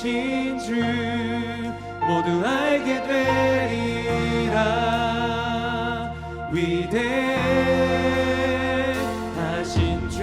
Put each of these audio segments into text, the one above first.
위대하신 주 모두 알게 되리라. 위대하신 주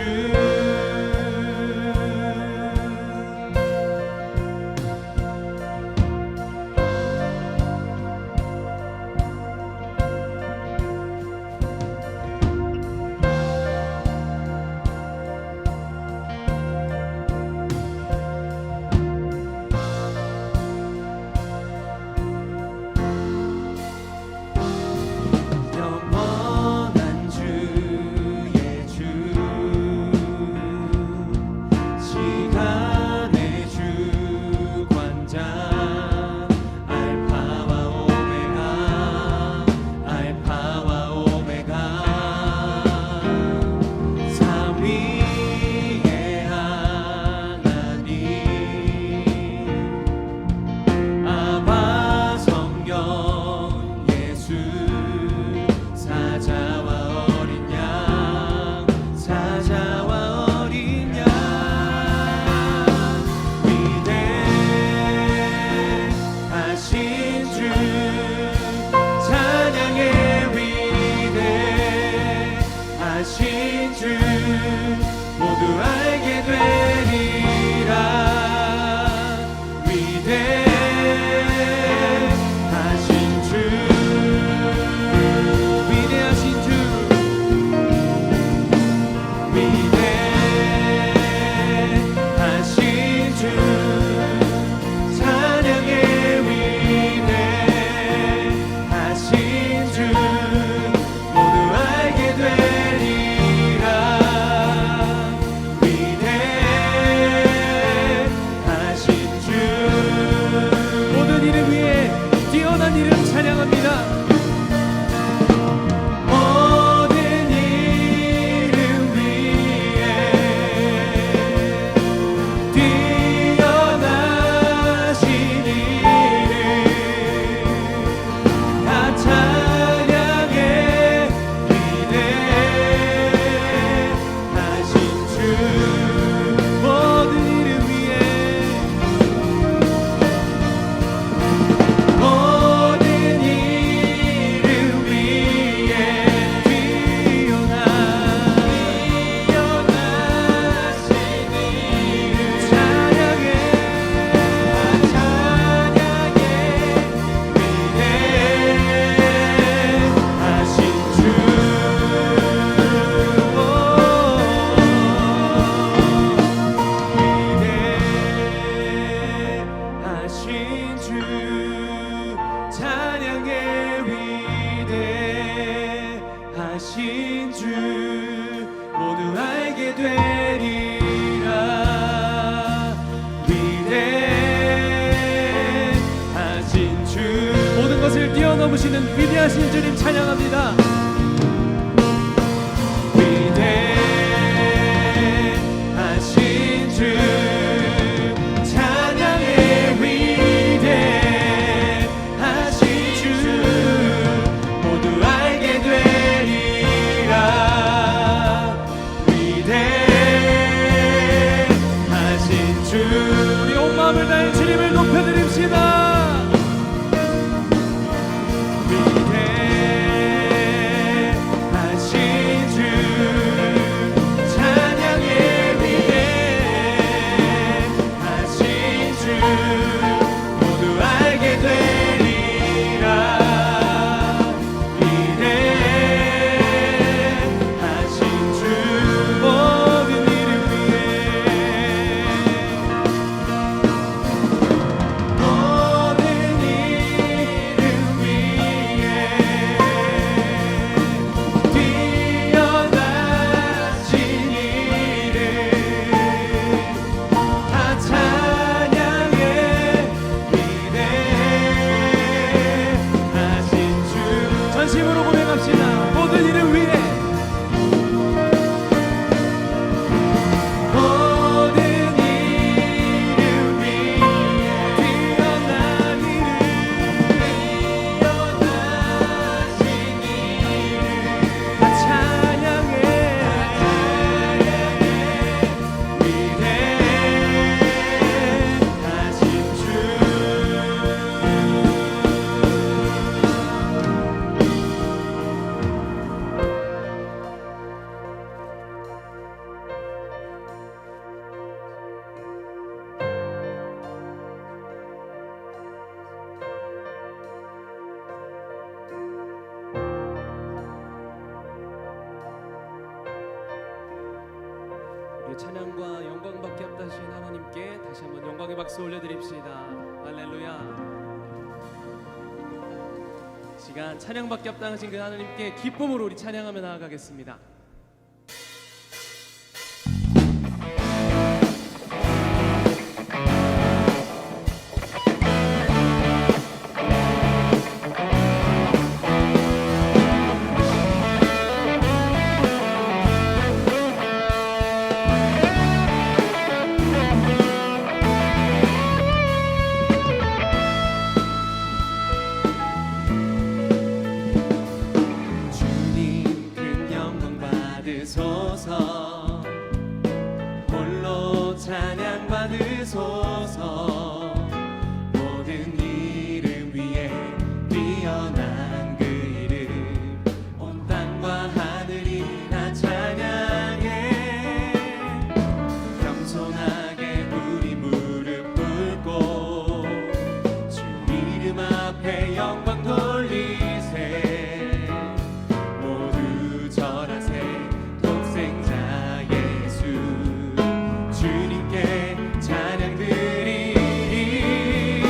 뛰어넘으시는 위대하신 주님 찬양합니다. 위대하신 주 찬양해. 위대하신 주 모두 알게 되리라. 위대하신 주 우리 온 마음을 다해 주님을 높여드립시다. 박수 올려드립시다. 할렐루야. 시간 찬양밖에 없다하신 그 하나님께 기쁨으로 우리 찬양하며 나아가겠습니다. 주님 큰 영광 받으소서 홀로 찬양 받으소서 모든 이름 위에 뛰어난 그 이름 온 땅과 하늘이 다 찬양해 겸손하게 우리 무릎 꿇고 주 이름 앞에 영광 돌리세 모두 절하세 독생자 예수 주님께 찬양 드리리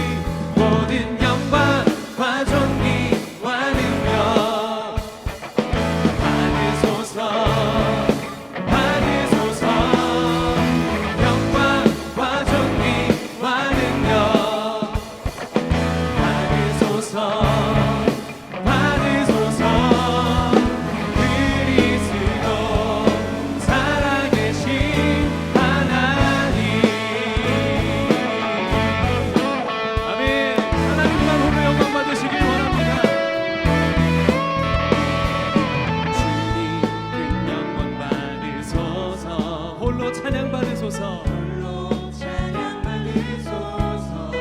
모든 영광과 존귀와 능력 받으소서 받으소서 영광과 존귀와 능력 받으소서 받으소서 그리스도 살아계신 하나님 아멘. 하나님만 홀로 영광 받으시길 원합니다. 주님 큰 영광 받으소서 홀로 찬양 받으소서. 홀로 찬양 받으소서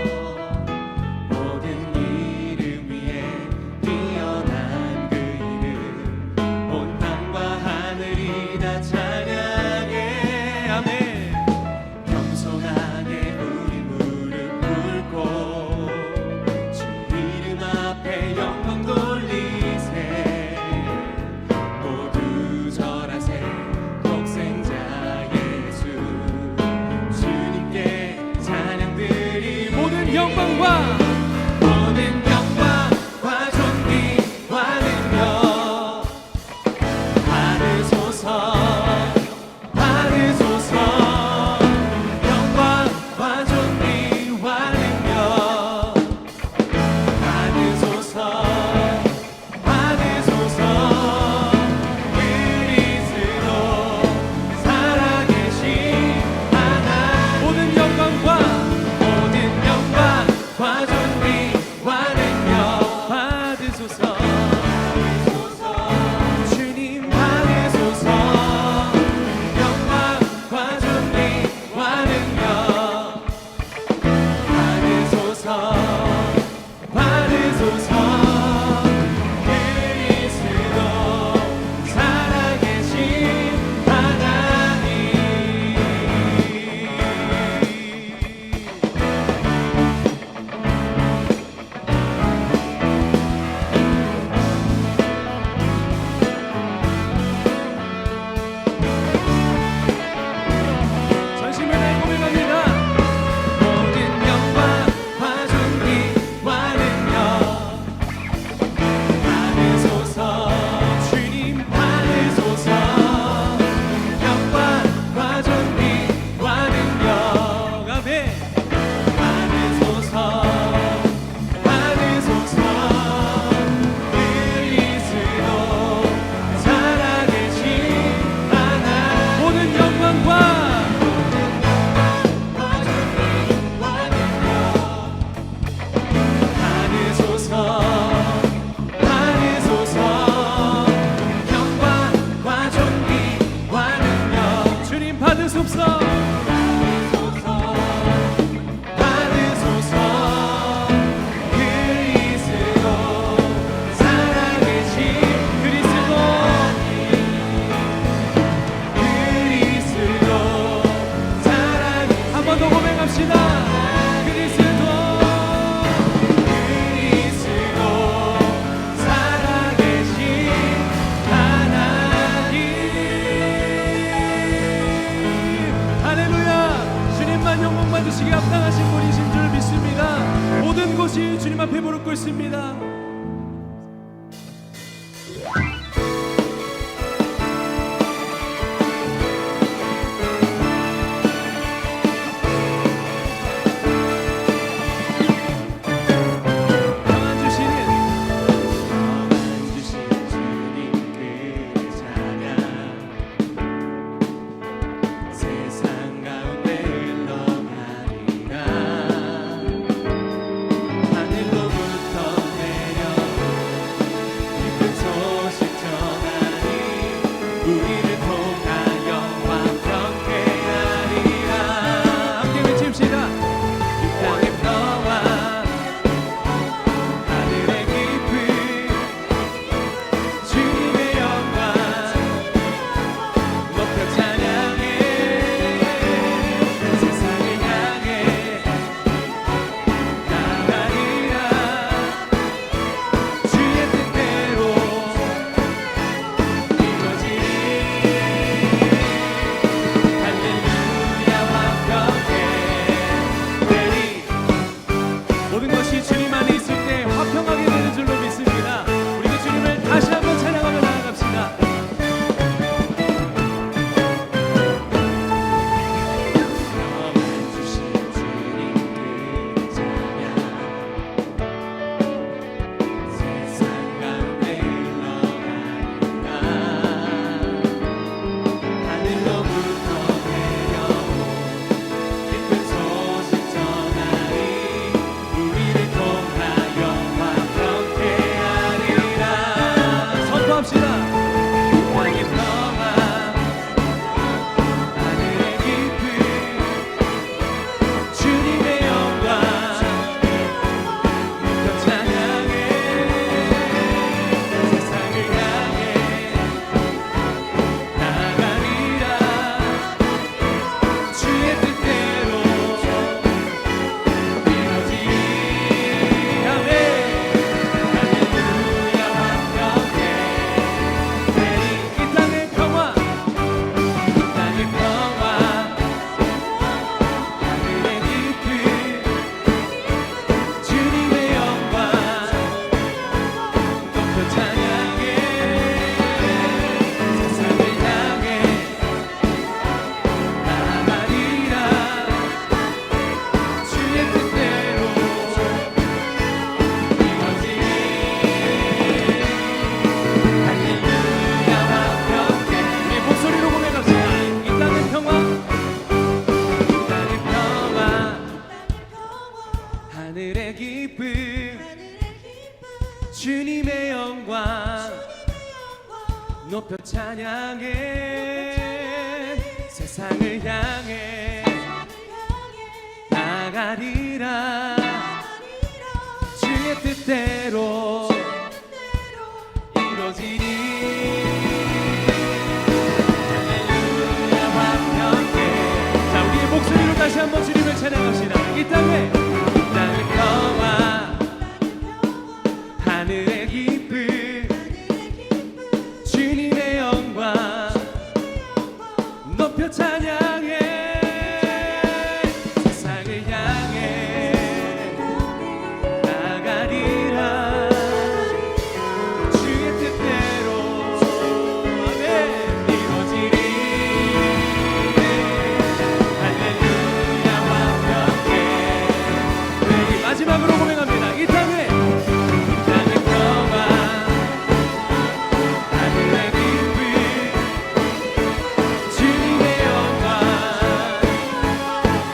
모든 이름 위에 뛰어난 그 이름 온 땅과 하늘이 다 찬양해 아멘 겸손하게 우리 무릎 꿇고 주 이름 앞에 영광 돌리세 모두 절하세 독생자 예수 주님께 찬양 드리 모든 영광과 모든 영광과 존귀와 능력 받으소서 받으소서 영광과 존귀와 능력 받으소서 받으소서 그리스도 살아계신 하나님 모든 영광과 모든 영광과 존귀와 기다리고 있습니다. 우리를 통하여 완벽해하리라. 함께 외칩시다. 이 땅의 평화 하늘의 깊이 주님의 영광 높여 찬양해. 세상을 향해 나가리라. 주의 뜻대로 모든 것이 주님 안에 있을 때 화평하게 되는 줄로 믿습니다. 우리가 주님을 다시 한번 찬양하며 나아갑시다. 평안 주신 주님께 찬양. 세상 가운데 흘러가니까 하늘로부터 내려온 기쁜 소식 전하리. 우리를 통하여 완벽해하리라. 선포합시다. 땅의 평화 하늘의 깊이 주님의 영광 높여 찬양해. 세상을 향해 나가리라. 주의 뜻대로 이루어지리. 아멘. 할렐루야 완벽해. 이 땅의 평화, 땅의 평화 하늘의 깊이 주님의 영광 높여 찬양해. 세상을 향해 나가리라. 주의 뜻대로 이루어지리. 할렐루야 완벽해. 우리 목소리로 고백합시다. 이 땅의 평화, 땅의 평화 하늘의 기쁨 주님의 영광 높여 찬양해. 세상을 향해 나가리라. 주의 뜻대로 이루어지리. 할렐루야 완벽해. 자 우리의 목소리로 다시 한번 주님을 찬양합시다. 이 땅의 평화 하늘의 기쁨 주님의 영광 높여 찬양해. 세상을 향해 나가리라. 주의 뜻대로 아멘 이루어지리. 할렐루야 완벽해. 마지막으로 고백합니다. 이 땅의 평화 하늘의 깊이 주님의 영광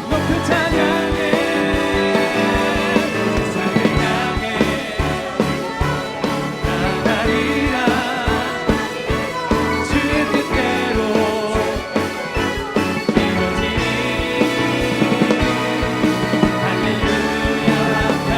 높여 찬양해. 세상을 향해 나가리라. 주의 뜻대로 이루어지리. 할렐루야 완벽해.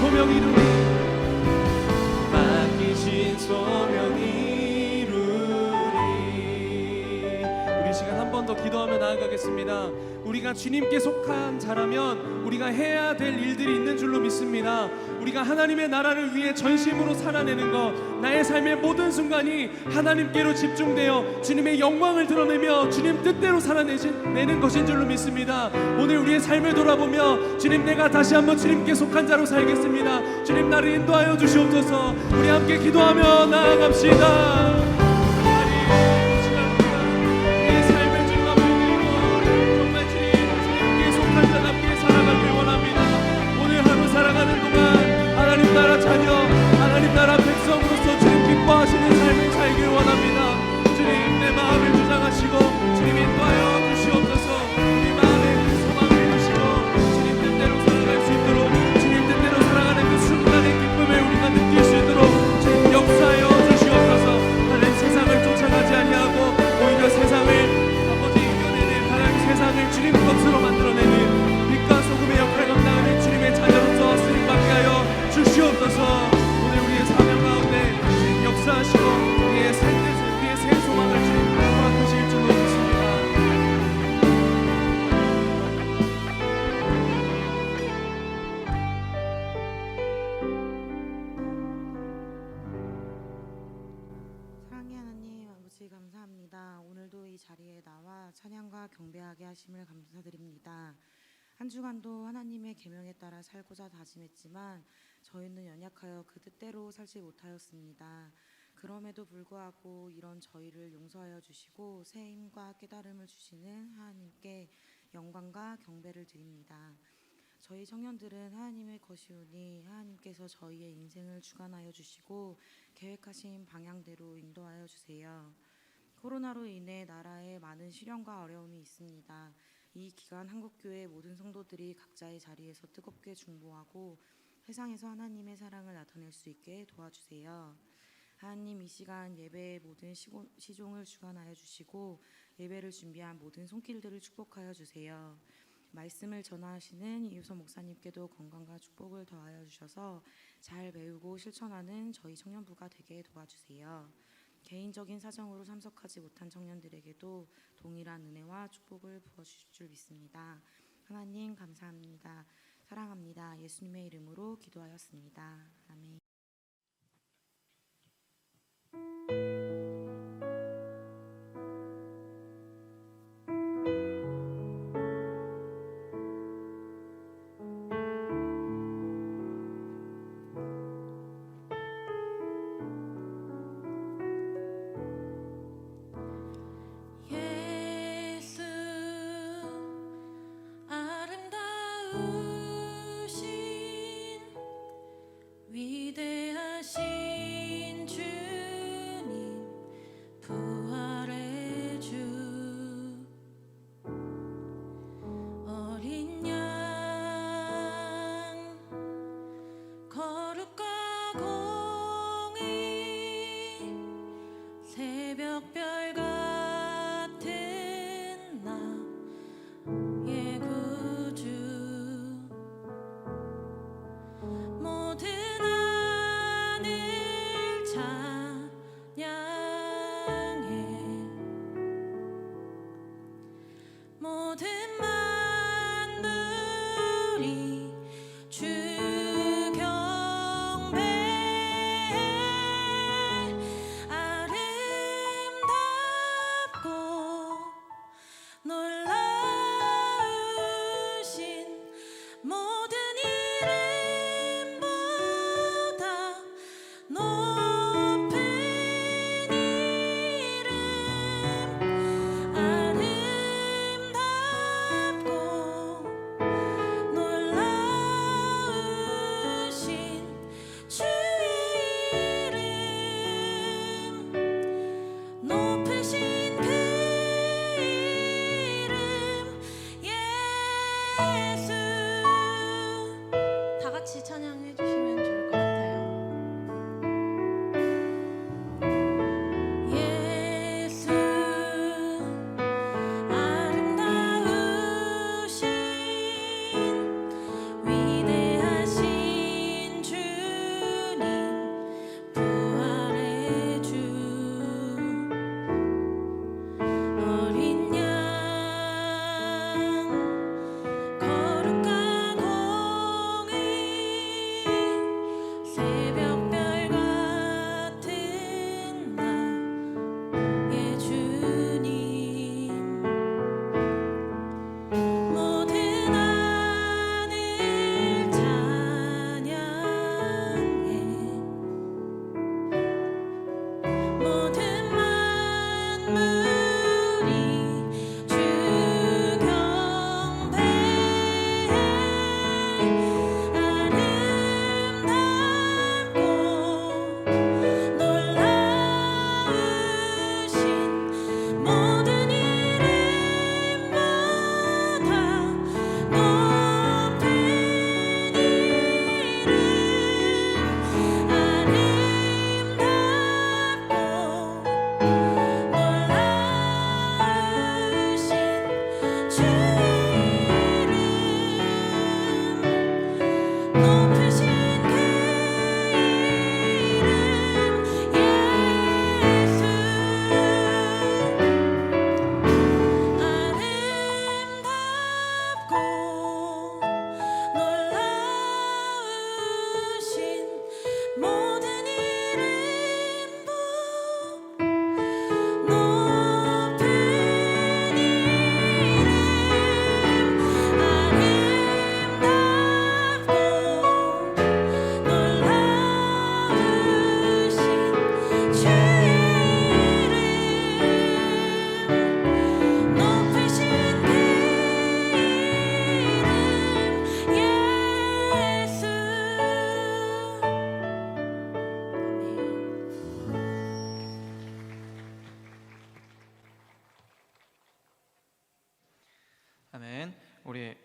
소명 이루리. 맡기신 소명 이루리. 우리 시간 한 번 더 기도하며 나아가겠습니다. 우리가 주님께 속한 자라면 우리가 해야 될 일들이 있는 줄로 믿습니다. 우리가 하나님의 나라를 위해 전심으로 살아내는 것, 나의 삶의 모든 순간이 하나님께로 집중되어 주님의 영광을 드러내며 주님 뜻대로 살아내는 것인 줄로 믿습니다. 오늘 우리의 삶을 돌아보며 주님, 내가 다시 한번 주님께 속한 자로 살겠습니다. 주님, 나를 인도하여 주시옵소서. 우리 함께 기도하며 나아갑시다. 살아가는 동안 하나님 나라 자녀, 하나님 나라 백성으로서 주님 기뻐하시는 삶을 살길 원합니다. 주님, 내 마음을 주장하시고 주님 인도하여 주시옵소서. 우리 마음에 그 소망을 주시고 주님 뜻대로 살아갈 수 있도록, 주님 뜻대로 살아가는 그 순간의 기쁨을 우리가 느낄 수 있도록 주님 역사하여 주시옵소서. 하나님, 세상을 쫓아가지 아니하고 오히려 세상을 아버지 이겨내는, 하나님 세상을 주님 것으로 만들어내는 빛과 소금의 역할을 감당하는 주님의 자녀로서 쓰임받게 하여 주시옵소서. 오늘 우리의 사명 가운데 주님 역사하시고 우리의 새 뜻을, 우리의 새 소망을 주님 허락하실 줄로 믿습니다. 사랑의 하나님 아버지, 감사합니다. 오늘도 이 자리에 나와 찬양과 경배하게 하심을 감사드립니다. 한 주간도 하나님의 계명에 따라 살고자 다짐했지만 저희는 연약하여 그 뜻대로 살지 못하였습니다. 그럼에도 불구하고 이런 저희를 용서하여 주시고 새 힘과 깨달음을 주시는 하나님께 영광과 경배를 드립니다. 저희 청년들은 하나님의 것이오니 하나님께서 저희의 인생을 주관하여 주시고 계획하신 방향대로 인도하여 주세요. 코로나로 인해 나라에 많은 시련과 어려움이 있습니다. 이 기간 한국교회 모든 성도들이 각자의 자리에서 뜨겁게 중보하고 세상에서 하나님의 사랑을 나타낼 수 있게 도와주세요. 하나님, 이 시간 예배의 모든 시종을 주관하여 주시고 예배를 준비한 모든 손길들을 축복하여 주세요. 말씀을 전하시는 이유서 목사님께도 건강과 축복을 더하여 주셔서 잘 배우고 실천하는 저희 청년부가 되게 도와주세요. 개인적인 사정으로 참석하지 못한 청년들에게도 동일한 은혜와 축복을 부어주실 줄 믿습니다. 하나님 감사합니다. 사랑합니다. 예수님의 이름으로 기도하였습니다. 아멘. 주 경배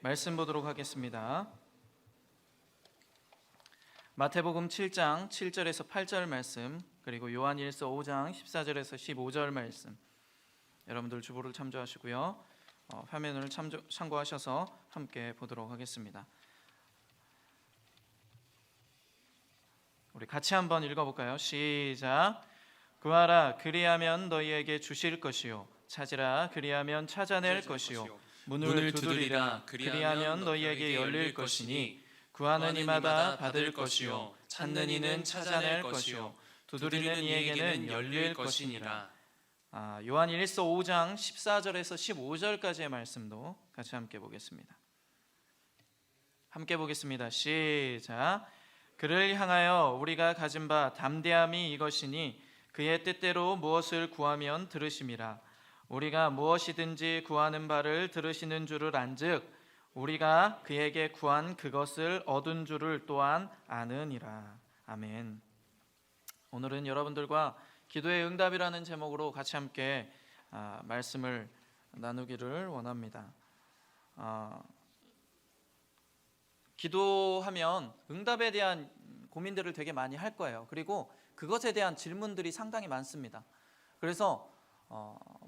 말씀 보도록 하겠습니다. 마태복음 7장 7절에서 8절 말씀, 그리고 요한일서 5장 14절에서 15절 말씀, 여러분들 주보를 참조하시고요, 화면을 참고하셔서 함께 보도록 하겠습니다. 우리 같이 한번 읽어볼까요? 시작. 구하라, 그리하면 너희에게 주실 것이요, 찾으라, 그리하면 찾아낼 것이요, 문을 두드리라, 그리하면 너희에게 열릴 것이니, 구하는 이마다 받을 것이요, 찾는 이는 찾아낼 것이요, 두드리는 이에게는 열릴 것이니라. 요한일서 5장 14절에서 15절까지의 말씀도 같이 함께 보겠습니다. 함께 보겠습니다. 시작. 그를 향하여 우리가 가진 바 담대함이 이것이니 그의 뜻대로 무엇을 구하면 들으심이라. 우리가 무엇이든지 구하는 바를 들으시는 줄을 안즉 우리가 그에게 구한 그것을 얻은 줄을 또한 아느니라. 아멘. 오늘은 여러분들과 기도의 응답이라는 제목으로 같이 함께 말씀을 나누기를 원합니다. 기도하면 응답에 대한 고민들을 되게 많이 할 거예요. 그리고 그것에 대한 질문들이 상당히 많습니다. 그래서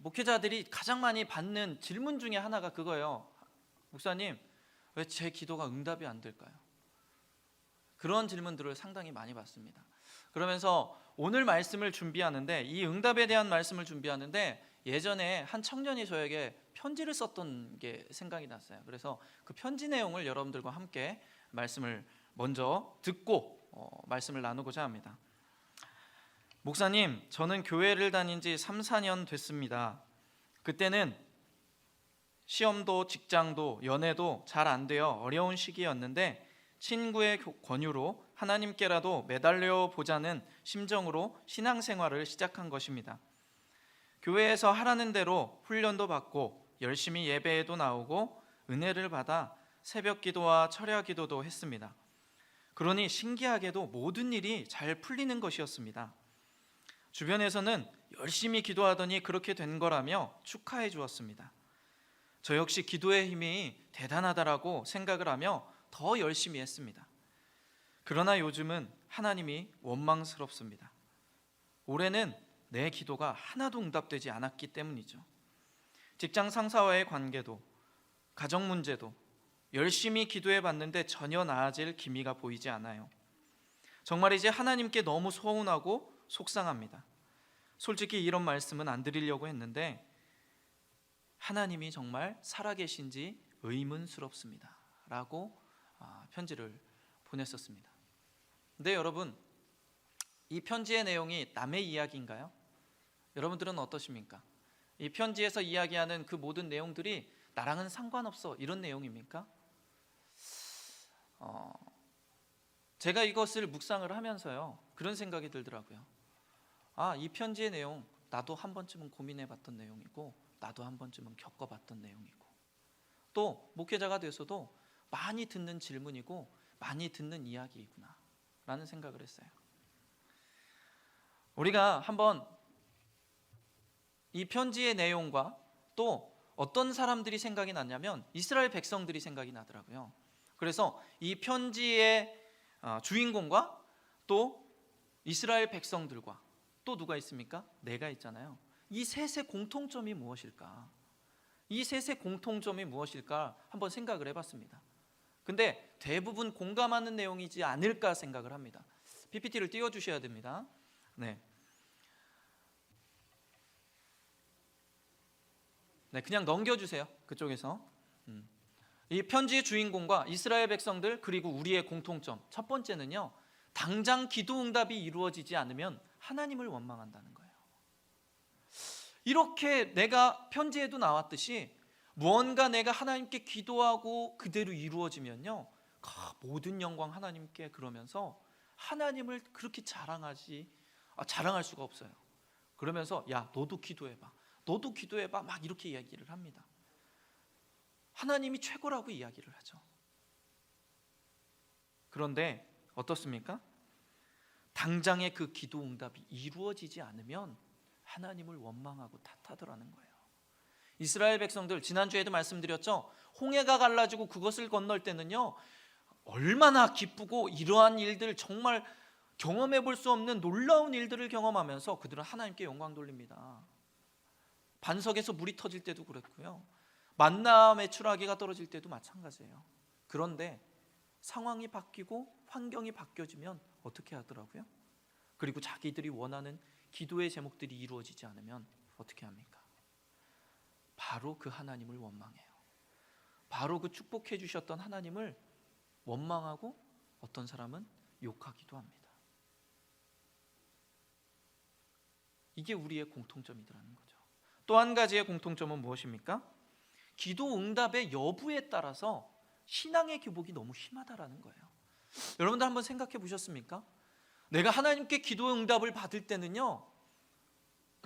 목회자들이 가장 많이 받는 질문 중에 하나가 그거예요. 목사님, 왜 제 기도가 응답이 안 될까요? 그런 질문들을 상당히 많이 받습니다. 그러면서 오늘 말씀을 준비하는데, 이 응답에 대한 말씀을 준비하는데 예전에 한 청년이 저에게 편지를 썼던 게 생각이 났어요. 그래서 그 편지 내용을 여러분들과 함께 말씀을 먼저 듣고 말씀을 나누고자 합니다. 목사님, 저는 교회를 다닌 지 3, 4년 됐습니다. 그때는 시험도 직장도 연애도 잘 안 되어 어려운 시기였는데 친구의 권유로 하나님께라도 매달려 보자는 심정으로 신앙생활을 시작한 것입니다. 교회에서 하라는 대로 훈련도 받고 열심히 예배에도 나오고 은혜를 받아 새벽 기도와 철야 기도도 했습니다. 그러니 신기하게도 모든 일이 잘 풀리는 것이었습니다. 주변에서는 열심히 기도하더니 그렇게 된 거라며 축하해 주었습니다. 저 역시 기도의 힘이 대단하다라고 생각을 하며 더 열심히 했습니다. 그러나 요즘은 하나님이 원망스럽습니다. 올해는 내 기도가 하나도 응답되지 않았기 때문이죠. 직장 상사와의 관계도, 가정 문제도 열심히 기도해 봤는데 전혀 나아질 기미가 보이지 않아요. 정말 이제 하나님께 너무 서운하고 속상합니다. 솔직히 이런 말씀은 안 드리려고 했는데 하나님이 정말 살아계신지 의문스럽습니다 라고 편지를 보냈었습니다. 근데 여러분, 이 편지의 내용이 남의 이야기인가요? 여러분들은 어떠십니까? 이 편지에서 이야기하는 그 모든 내용들이 나랑은 상관없어 이런 내용입니까? 제가 이것을 묵상을 하면서요, 그런 생각이 들더라고요. 이 편지의 내용 나도 한 번쯤은 고민해봤던 내용이고 나도 한 번쯤은 겪어봤던 내용이고 또 목회자가 돼서도 많이 듣는 질문이고 많이 듣는 이야기이구나 라는 생각을 했어요. 우리가 한번 이 편지의 내용과 또 어떤 사람들이 생각이 났냐면 이스라엘 백성들이 생각이 나더라고요. 그래서 이 편지의 주인공과 또 이스라엘 백성들과 또 누가 있습니까? 내가 있잖아요. 이 셋의 공통점이 무엇일까? 이 셋의 공통점이 무엇일까 한번 생각을 해봤습니다. 근데 대부분 공감하는 내용이지 않을까 생각을 합니다. PPT를 띄워주셔야 됩니다. 네, 그냥 넘겨주세요. 그쪽에서. 이 편지의 주인공과 이스라엘 백성들 그리고 우리의 공통점, 첫 번째는요, 당장 기도 응답이 이루어지지 않으면 하나님을 원망한다는 거예요. 이렇게 내가 편지에도 나왔듯이 무언가 내가 하나님께 기도하고 그대로 이루어지면요, 모든 영광 하나님께 그러면서 하나님을 그렇게 자랑할 수가 없어요. 그러면서 야, 너도 기도해봐, 너도 기도해봐, 막 이렇게 이야기를 합니다. 하나님이 최고라고 이야기를 하죠. 그런데 어떻습니까? 당장의 그 기도 응답이 이루어지지 않으면 하나님을 원망하고 탓하더라는 거예요. 이스라엘 백성들, 지난주에도 말씀드렸죠. 홍해가 갈라지고 그것을 건널 때는요, 얼마나 기쁘고 이러한 일들, 정말 경험해 볼 수 없는 놀라운 일들을 경험하면서 그들은 하나님께 영광 돌립니다. 반석에서 물이 터질 때도 그랬고요, 만나 메추라기가 떨어질 때도 마찬가지예요. 그런데 상황이 바뀌고 환경이 바뀌어지면 어떻게 하더라고요? 그리고 자기들이 원하는 기도의 제목들이 이루어지지 않으면 어떻게 합니까? 바로 그 하나님을 원망해요. 바로 그 축복해 주셨던 하나님을 원망하고 어떤 사람은 욕하기도 합니다. 이게 우리의 공통점이라는 거죠. 또 한 가지의 공통점은 무엇입니까? 기도 응답의 여부에 따라서 신앙의 기복이 너무 심하다라는 거예요. 여러분들 한번 생각해 보셨습니까? 내가 하나님께 기도 응답을 받을 때는요,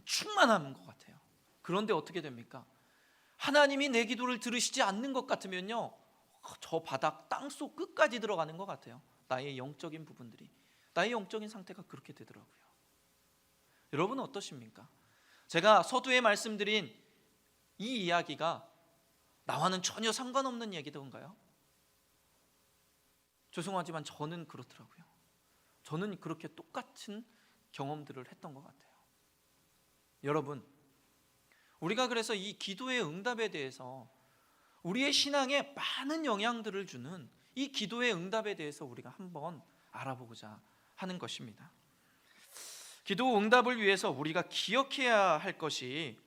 충만한 것 같아요. 그런데 어떻게 됩니까? 하나님이 내 기도를 들으시지 않는 것 같으면요, 저 바닥 땅속 끝까지 들어가는 것 같아요. 나의 영적인 부분들이, 나의 영적인 상태가 그렇게 되더라고요. 여러분은 어떠십니까? 제가 서두에 말씀드린 이 이야기가 나와는 전혀 상관없는 얘기던가요? 죄송하지만 저는 그렇더라고요. 저는 그렇게 똑같은 경험들을 했던 것 같아요. 여러분, 우리가 그래서 이 기도의 응답에 대해서, 우리의 신앙에 많은 영향들을 주는 이 기도의 응답에 대해서 우리가 한번 알아보고자 하는 것입니다. 기도 응답을 위해서 우리가 기억해야 할 것이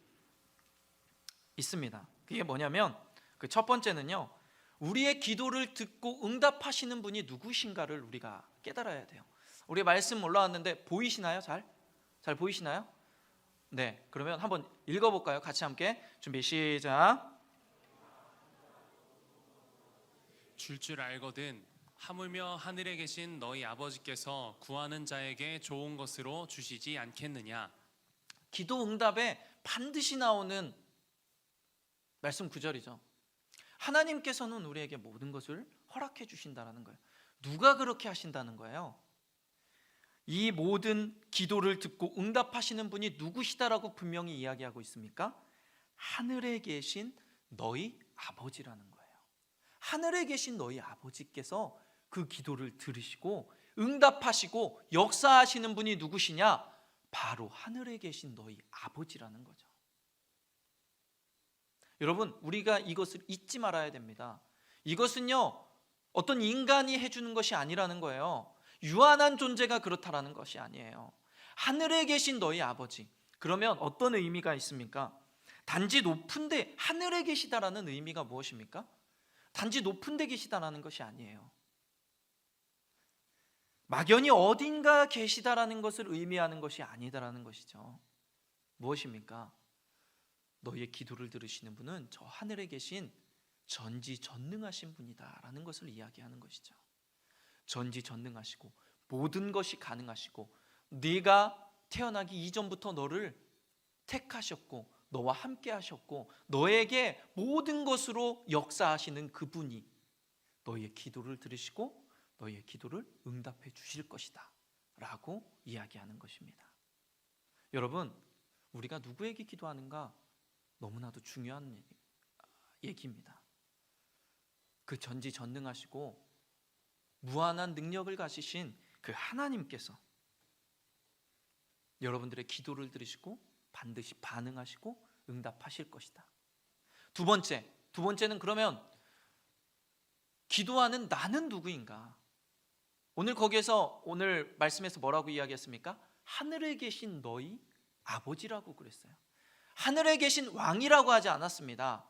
있습니다. 그게 뭐냐면, 그 첫 번째는요, 우리의 기도를 듣고 응답하시는 분이 누구신가를 우리가 깨달아야 돼요. 우리 말씀 올라왔는데 보이시나요? 잘 보이시나요? 네, 그러면 한번 읽어볼까요? 같이 함께. 준비 시작. 줄 알거든 하물며 하늘에 계신 너희 아버지께서 구하는 자에게 좋은 것으로 주시지 않겠느냐. 기도 응답에 반드시 나오는 말씀 구절이죠. 하나님께서는 우리에게 모든 것을 허락해 주신다는 거예요. 누가 그렇게 하신다는 거예요? 이 모든 기도를 듣고 응답하시는 분이 누구시다라고 분명히 이야기하고 있습니까? 하늘에 계신 너희 아버지라는 거예요. 하늘에 계신 너희 아버지께서 그 기도를 들으시고 응답하시고 역사하시는 분이 누구시냐? 바로 하늘에 계신 너희 아버지라는 거죠. 여러분, 우리가 이것을 잊지 말아야 됩니다. 이것은요, 어떤 인간이 해주는 것이 아니라는 거예요. 유한한 존재가 그렇다라는 것이 아니에요. 하늘에 계신 너희 아버지, 그러면 어떤 의미가 있습니까? 단지 높은데 하늘에 계시다라는 의미가 무엇입니까? 단지 높은데 계시다라는 것이 아니에요. 막연히 어딘가 계시다라는 것을 의미하는 것이 아니다라는 것이죠. 무엇입니까? 너희의 기도를 들으시는 분은 저 하늘에 계신 전지전능하신 분이다라는 것을 이야기하는 것이죠. 전지전능하시고 모든 것이 가능하시고 네가 태어나기 이전부터 너를 택하셨고 너와 함께 하셨고 너에게 모든 것으로 역사하시는 그분이 너희의 기도를 들으시고 너희의 기도를 응답해 주실 것이다 라고 이야기하는 것입니다. 여러분, 우리가 누구에게 기도하는가 너무나도 중요한 얘기입니다. 그 전지전능하시고 무한한 능력을 가지신 그 하나님께서 여러분들의 기도를 들으시고 반드시 반응하시고 응답하실 것이다. 두 번째는 그러면 기도하는 나는 누구인가? 오늘 거기에서 오늘 말씀에서 뭐라고 이야기했습니까? 하늘에 계신 너희 아버지라고 그랬어요. 하늘에 계신 왕이라고 하지 않았습니다.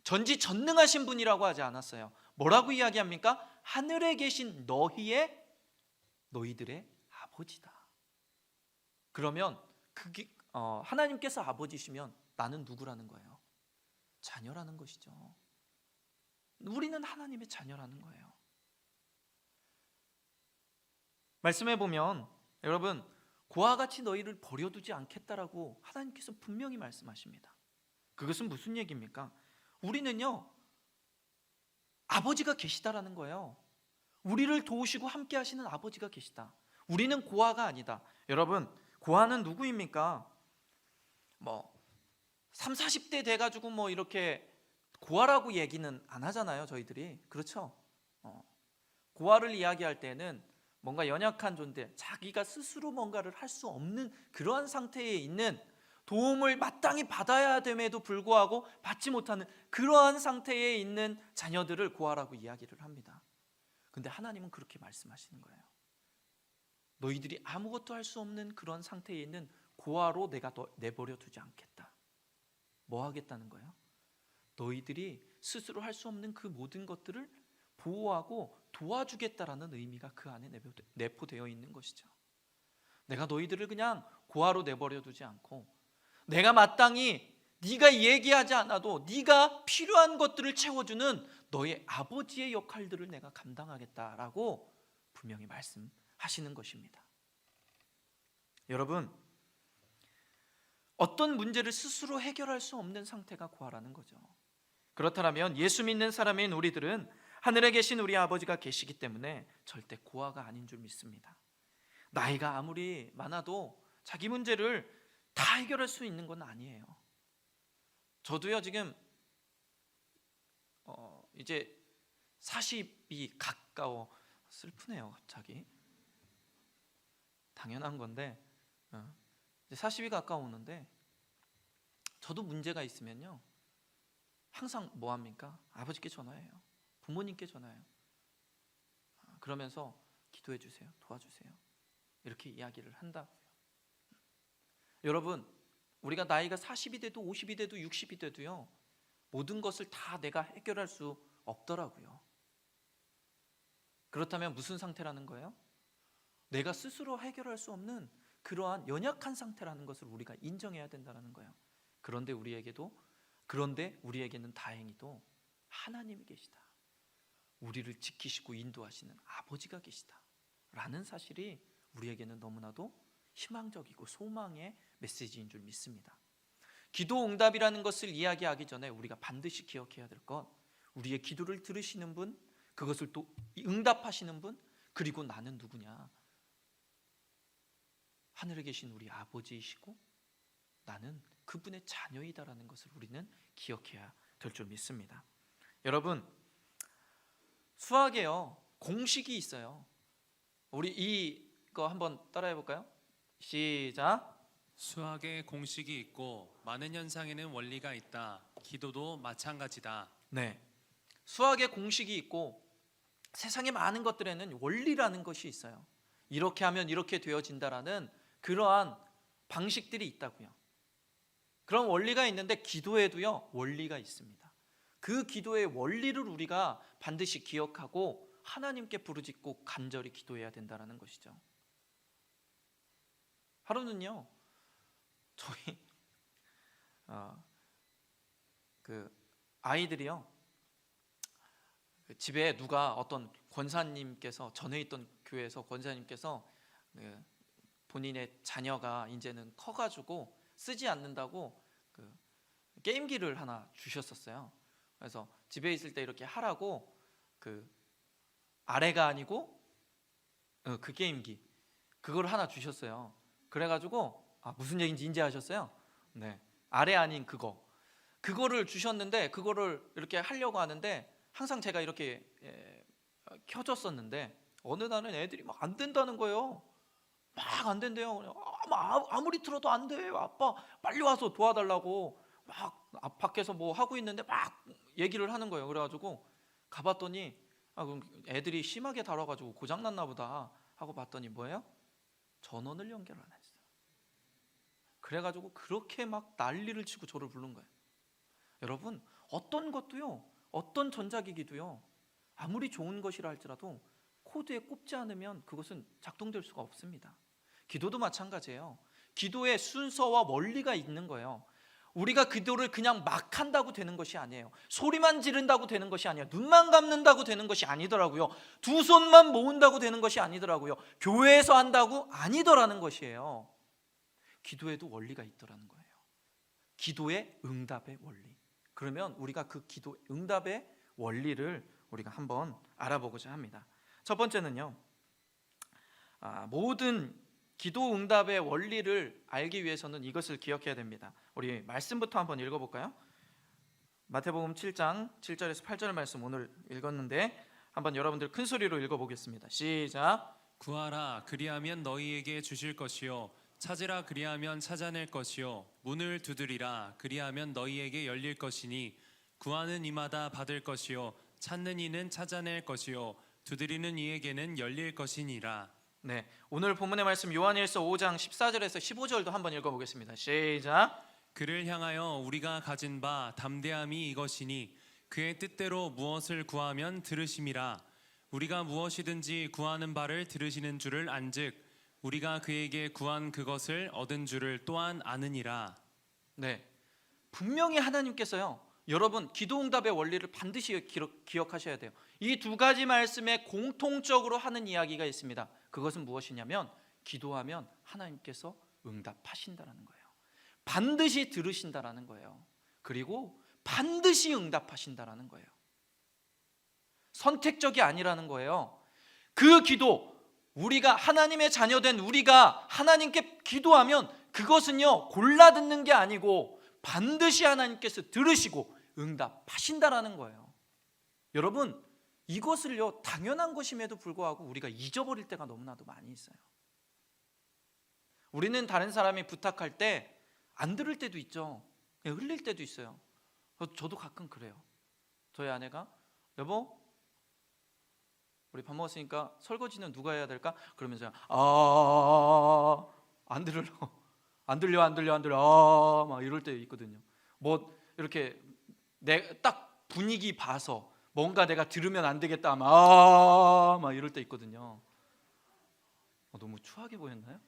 전지전능하신 분이라고 하지 않았어요. 뭐라고 이야기합니까? 하늘에 계신 너희들의 아버지다. 그러면 그게 하나님께서 아버지시면 나는 누구라는 거예요? 자녀라는 것이죠. 우리는 하나님의 자녀라는 거예요. 말씀해 보면 여러분, 고와 같이 너희를 버려두지 않겠다라고 하나님께서 분명히 말씀하십니다. 그것은 무슨 얘기입니까? 우리는요, 아버지가 계시다라는 거예요. 우리를 도우시고 함께 하시는 아버지가 계시다. 우리는 고아가 아니다. 여러분, 고아는 누구입니까? 3, 40대 돼가지고 뭐 이렇게 고아라고 얘기는 안 하잖아요, 저희들이. 그렇죠? 고아를 이야기할 때는 뭔가 연약한 존재, 자기가 스스로 뭔가를 할 수 없는 그러한 상태에 있는, 도움을 마땅히 받아야 됨에도 불구하고 받지 못하는 그러한 상태에 있는 자녀들을 고아라고 이야기를 합니다. 근데 하나님은 그렇게 말씀하시는 거예요. 너희들이 아무것도 할 수 없는 그런 상태에 있는 고아로 내가 너 내버려 두지 않겠다. 뭐 하겠다는 거예요? 너희들이 스스로 할 수 없는 그 모든 것들을 보호하고 도와주겠다라는 의미가 그 안에 내포되어 있는 것이죠. 내가 너희들을 그냥 고아로 내버려 두지 않고, 내가 마땅히 네가 얘기하지 않아도 네가 필요한 것들을 채워주는 너의 아버지의 역할들을 내가 감당하겠다라고 분명히 말씀하시는 것입니다. 여러분, 어떤 문제를 스스로 해결할 수 없는 상태가 고아라는 거죠. 그렇다면 예수 믿는 사람인 우리들은 하늘에 계신 우리 아버지가 계시기 때문에 절대 고아가 아닌 줄 믿습니다. 나이가 아무리 많아도 자기 문제를 다 해결할 수 있는 건 아니에요. 저도요, 지금 이제 40이 가까워. 슬프네요, 갑자기. 당연한 건데 이제 40이 가까우는데, 저도 문제가 있으면요 항상 뭐 합니까? 아버지께 전화해요. 부모님께 전화해요. 그러면서 기도해 주세요, 도와주세요, 이렇게 이야기를 한다고요. 여러분, 우리가 나이가 40이 돼도 50이 돼도 60이 돼도요, 모든 것을 다 내가 해결할 수 없더라고요. 그렇다면 무슨 상태라는 거예요? 내가 스스로 해결할 수 없는 그러한 연약한 상태라는 것을 우리가 인정해야 된다는 거예요. 그런데 우리에게는 다행히도 하나님이 계시다, 우리를 지키시고 인도하시는 아버지가 계시다 라는 사실이 우리에게는 너무나도 희망적이고 소망의 메시지인 줄 믿습니다. 기도 응답이라는 것을 이야기하기 전에 우리가 반드시 기억해야 될 것, 우리의 기도를 들으시는 분, 그것을 또 응답하시는 분, 그리고 나는 누구냐? 하늘에 계신 우리 아버지이시고 나는 그분의 자녀이다라는 것을 우리는 기억해야 될 줄 믿습니다. 여러분, 수학에요 공식이 있어요. 우리 이거 한번 따라해 볼까요? 시작. 수학에 공식이 있고 많은 현상에는 원리가 있다. 기도도 마찬가지다. 네, 수학에 공식이 있고 세상의 많은 것들에는 원리라는 것이 있어요. 이렇게 하면 이렇게 되어진다라는 그러한 방식들이 있다고요. 그런 원리가 있는데 기도에도요 원리가 있습니다. 그 기도의 원리를 우리가 반드시 기억하고 하나님께 부르짖고 간절히 기도해야 된다는 것이죠. 하루는요, 저희 그 아이들이요, 집에 누가 어떤 권사님께서, 전에 있던 교회에서 권사님께서 본인의 자녀가 이제는 커가지고 쓰지 않는다고 그 게임기를 하나 주셨었어요. 그래서 집에 있을 때 이렇게 하라고, 그 아래가 아니고 그 게임기 그걸 하나 주셨어요. 그래가지고 무슨 얘기인지 인지하셨어요? 네, 아래 아닌 그거를 주셨는데, 그거를 이렇게 하려고 하는데 항상 제가 이렇게 켜줬었는데 어느 날은 애들이 막 안 된다는 거예요. 막 안 된대요. 아무리 틀어도 안 돼. 아빠 빨리 와서 도와달라고 막 밖에서 뭐 하고 있는데 막 얘기를 하는 거예요. 그래가지고 가봤더니 그럼 애들이 심하게 다뤄가지고 고장났나 보다 하고 봤더니 뭐예요? 전원을 연결 안 했어요. 그래가지고 그렇게 막 난리를 치고 저를 부른 거예요. 여러분, 어떤 것도요, 어떤 전자기기도요, 아무리 좋은 것이라 할지라도 코드에 꼽지 않으면 그것은 작동될 수가 없습니다. 기도도 마찬가지예요. 기도의 순서와 원리가 있는 거예요. 우리가 기도를 그냥 막 한다고 되는 것이 아니에요. 소리만 지른다고 되는 것이 아니에요. 눈만 감는다고 되는 것이 아니더라고요. 두 손만 모은다고 되는 것이 아니더라고요. 교회에서 한다고 아니더라는 것이에요. 기도에도 원리가 있더라는 거예요. 기도의 응답의 원리. 그러면 우리가 그 기도 응답의 원리를 우리가 한번 알아보고자 합니다. 첫 번째는요, 모든 기도 응답의 원리를 알기 위해서는 이것을 기억해야 됩니다. 우리 말씀부터 한번 읽어볼까요? 마태복음 7장 7절에서 8절 말씀 오늘 읽었는데 한번 여러분들 큰 소리로 읽어보겠습니다. 시작. 구하라 그리하면 너희에게 주실 것이요 찾으라 그리하면 찾아낼 것이요 문을 두드리라 그리하면 너희에게 열릴 것이니 구하는 이마다 받을 것이요 찾는 이는 찾아낼 것이요 두드리는 이에게는 열릴 것이니라. 네, 오늘 본문의 말씀 요한일서 5장 14절에서 15절도 한번 읽어보겠습니다. 시작. 그를 향하여 우리가 가진 바 담대함이 이것이니 그의 뜻대로 무엇을 구하면 들으심이라. 우리가 무엇이든지 구하는 바를 들으시는 줄을 안즉 우리가 그에게 구한 그것을 얻은 줄을 또한 아느니라. 네, 분명히 하나님께서요, 여러분 기도응답의 원리를 반드시 기억하셔야 돼요. 이 두 가지 말씀에 공통적으로 하는 이야기가 있습니다. 그것은 무엇이냐면 기도하면 하나님께서 응답하신다라는 거예요. 반드시 들으신다라는 거예요. 그리고 반드시 응답하신다라는 거예요. 선택적이 아니라는 거예요. 그 기도, 우리가 하나님의 자녀된 우리가 하나님께 기도하면 그것은요 골라 듣는 게 아니고 반드시 하나님께서 들으시고 응답하신다라는 거예요. 여러분, 이것을요 당연한 것임에도 불구하고 우리가 잊어버릴 때가 너무나도 많이 있어요. 우리는 다른 사람이 부탁할 때 안 들을 때도 있죠. 그냥 흘릴 때도 있어요. 저도 가끔 그래요. 저희 아내가 여보, 우리 밥 먹었으니까 설거지는 누가 해야 될까? 그러면서 안 들려 막 이럴 때 있거든요. 뭐 이렇게 딱 분위기 봐서 뭔가 내가 들으면 안 되겠다 막 이럴 때 있거든요. 너무 추하게 보였나요?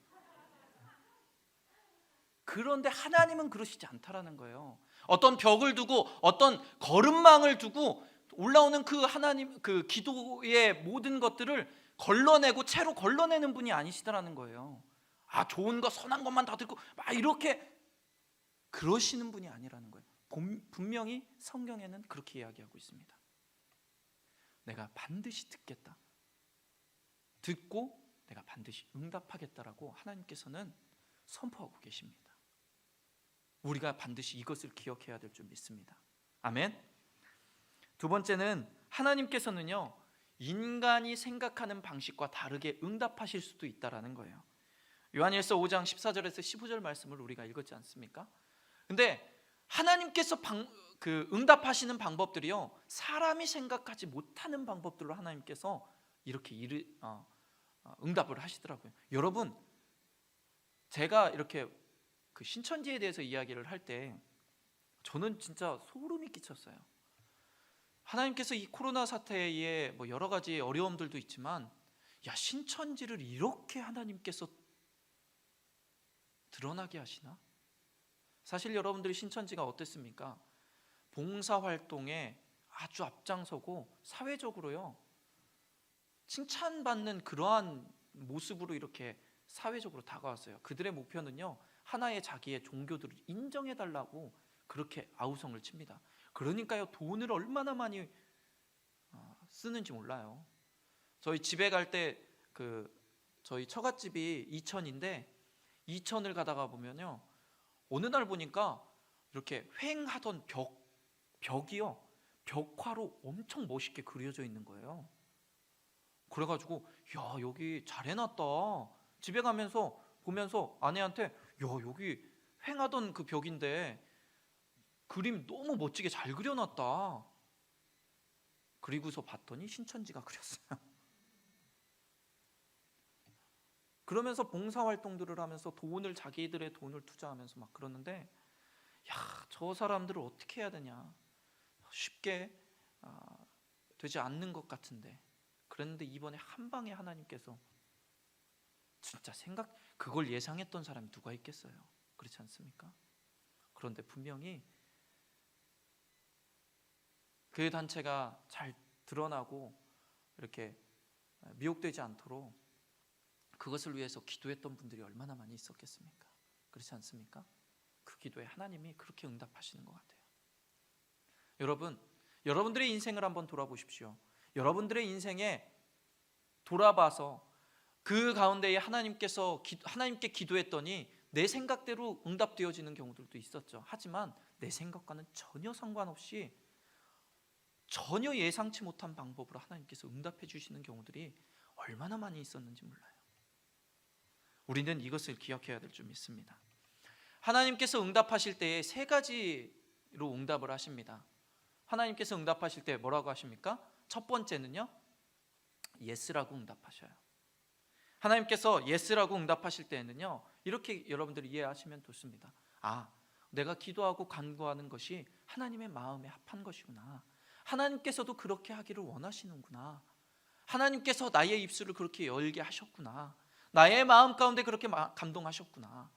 그런데 하나님은 그러시지 않다라는 거예요. 어떤 벽을 두고 어떤 거름망을 두고 올라오는 그 하나님 그 기도의 모든 것들을 걸러내고 채로 걸러내는 분이 아니시다라는 거예요. 좋은 거 선한 것만 다 듣고 막 이렇게 그러시는 분이 아니라는 거예요. 분명히 성경에는 그렇게 이야기하고 있습니다. 내가 반드시 듣겠다. 듣고 내가 반드시 응답하겠다라고 하나님께서는 선포하고 계십니다. 우리가 반드시 이것을 기억해야 될 줄 믿습니다. 아멘. 두 번째는 하나님께서는요 인간이 생각하는 방식과 다르게 응답하실 수도 있다라는 거예요. 요한일서 5장 14절에서 15절 말씀을 우리가 읽었지 않습니까? 근데 하나님께서 응답하시는 방법들이요 사람이 생각하지 못하는 방법들로 하나님께서 이렇게 응답을 하시더라고요. 여러분, 제가 이렇게 그 신천지에 대해서 이야기를 할 때 저는 진짜 소름이 끼쳤어요. 하나님께서 이 코로나 사태에 뭐 여러 가지 어려움들도 있지만 신천지를 이렇게 하나님께서 드러나게 하시나? 사실 여러분들이 신천지가 어땠습니까? 봉사활동에 아주 앞장서고 사회적으로요 칭찬받는 그러한 모습으로 이렇게 사회적으로 다가왔어요. 그들의 목표는요 하나의 자기의 종교들을 인정해달라고 그렇게 아우성을 칩니다. 그러니까요 돈을 얼마나 많이 쓰는지 몰라요. 저희 집에 갈 때 저희 처갓집이 이천인데 이천을 가다가 보면요 어느 날 보니까 이렇게 횡하던 벽이요 벽화로 엄청 멋있게 그려져 있는 거예요. 그래가지고 여기 잘 해놨다. 집에 가면서 보면서 아내한테 여기 횡하던 그 벽인데 그림 너무 멋지게 잘 그려놨다. 그리고서 봤더니 신천지가 그렸어요. 그러면서 봉사활동들을 하면서 자기들의 돈을 투자하면서 막 그러는데 저 사람들을 어떻게 해야 되냐, 쉽게 되지 않는 것 같은데 그랬는데 이번에 한 방에 하나님께서 진짜 그걸 예상했던 사람이 누가 있겠어요? 그렇지 않습니까? 그런데 분명히 그 단체가 잘 드러나고 이렇게 미혹되지 않도록 그것을 위해서 기도했던 분들이 얼마나 많이 있었겠습니까? 그렇지 않습니까? 그 기도에 하나님이 그렇게 응답하시는 것 같아요. 여러분들의 인생을 한번 돌아보십시오. 여러분들의 인생에 돌아봐서 그 가운데에 하나님께 기도했더니 내 생각대로 응답되어지는 경우들도 있었죠. 하지만 내 생각과는 전혀 상관없이 전혀 예상치 못한 방법으로 하나님께서 응답해 주시는 경우들이 얼마나 많이 있었는지 몰라요. 우리는 이것을 기억해야 될 줄 믿습니다. 하나님께서 응답하실 때에 세 가지로 응답을 하십니다. 하나님께서 응답하실 때 뭐라고 하십니까? 첫 번째는요, 예스라고 응답하셔요. 하나님께서 예스라고 응답하실 때에는요, 이렇게 여러분들이 이해하시면 좋습니다. 내가 기도하고 간구하는 것이 하나님의 마음에 합한 것이구나. 하나님께서도 그렇게 하기를 원하시는구나. 하나님께서 나의 입술을 그렇게 열게 하셨구나. 나의 마음 가운데 그렇게 감동하셨구나.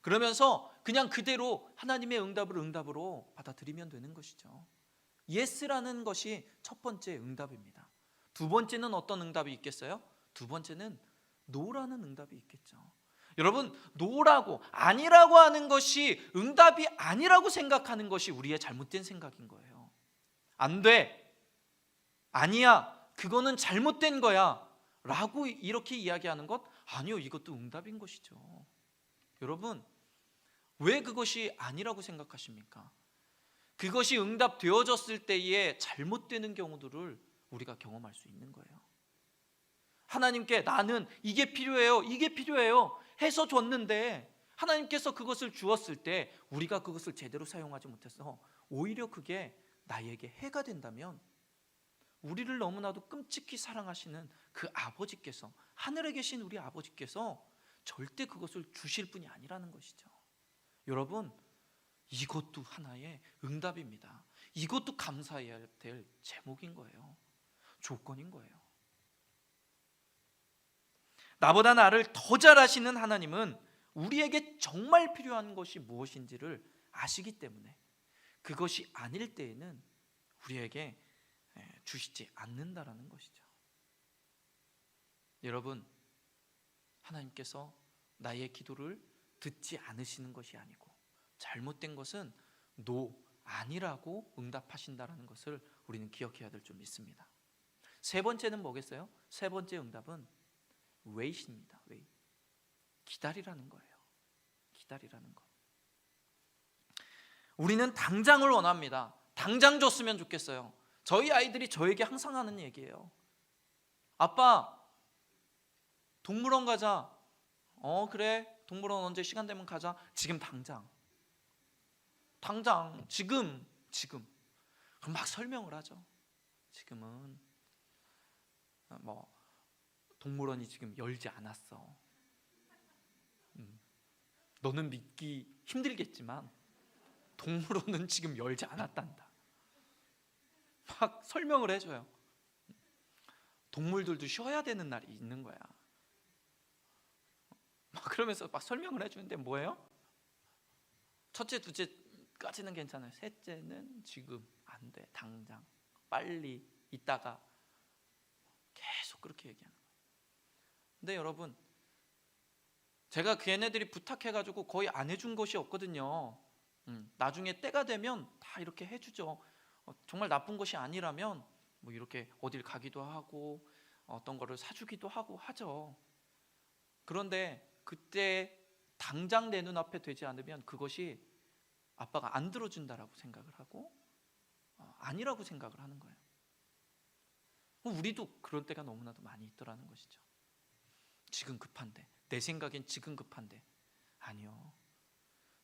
그러면서 그냥 그대로 하나님의 응답을 응답으로 받아들이면 되는 것이죠. 예스라는 것이 첫 번째 응답입니다. 두 번째는 어떤 응답이 있겠어요? 두 번째는 노라는 응답이 있겠죠. 여러분, 노라고 아니라고 하는 것이 응답이 아니라고 생각하는 것이 우리의 잘못된 생각인 거예요. 안 돼, 아니야, 그거는 잘못된 거야 라고 이렇게 이야기하는 것, 아니요, 이것도 응답인 것이죠. 여러분, 왜 그것이 아니라고 생각하십니까? 그것이 응답되어졌을 때에 잘못되는 경우들을 우리가 경험할 수 있는 거예요. 하나님께 나는 이게 필요해요, 이게 필요해요 해서 줬는데 하나님께서 그것을 주었을 때 우리가 그것을 제대로 사용하지 못해서 오히려 그게 나에게 해가 된다면, 우리를 너무나도 끔찍히 사랑하시는 그 아버지께서, 하늘에 계신 우리 아버지께서 절대 그것을 주실 분이 아니라는 것이죠. 여러분, 이것도 하나의 응답입니다. 이것도 감사해야 될 제목인 거예요. 조건인 거예요. 나보다 나를 더 잘 아시는 하나님은 우리에게 정말 필요한 것이 무엇인지를 아시기 때문에 그것이 아닐 때에는 우리에게 주시지 않는다라는 것이죠. 여러분, 하나님께서 나의 기도를 듣지 않으시는 것이 아니고 잘못된 것은 아니라고 응답하신다라는 것을 우리는 기억해야 될 줄 믿습니다. 세 번째는 뭐겠어요? 세 번째 응답은 wait입니다. wait. 기다리라는 거예요. 기다리라는 거. 우리는 당장을 원합니다. 당장 줬으면 좋겠어요. 저희 아이들이 저에게 항상 하는 얘기예요. 아빠, 동물원 가자. 그래, 동물원 언제 시간 되면 가자. 지금 당장, 지금. 그럼 막 설명을 하죠. 지금은 동물원이 지금 열지 않았어. 너는 믿기 힘들겠지만 동물원은 지금 열지 않았단다. 막 설명을 해줘요. 동물들도 쉬어야 되는 날이 있는 거야. 막 그러면서 막 설명을 해주는데 뭐예요? 첫째, 둘째까지는 괜찮아요. 셋째는 지금 안 돼, 당장, 빨리, 이따가, 계속 그렇게 얘기하는 거예요. 근데 여러분, 제가 걔네들이 부탁해가지고 거의 안 해준 것이 없거든요. 나중에 때가 되면 다 이렇게 해주죠. 정말 나쁜 것이 아니라면 뭐 이렇게 어딜 가기도 하고 어떤 거를 사주기도 하고 하죠. 그런데 그때 당장 내 눈앞에 되지 않으면 그것이 아빠가 안 들어준다라고 생각을 하고 아니라고 생각을 하는 거예요. 우리도 그런 때가 너무나도 많이 있더라는 것이죠. 지금 급한데, 내 생각엔 지금 급한데, 아니요,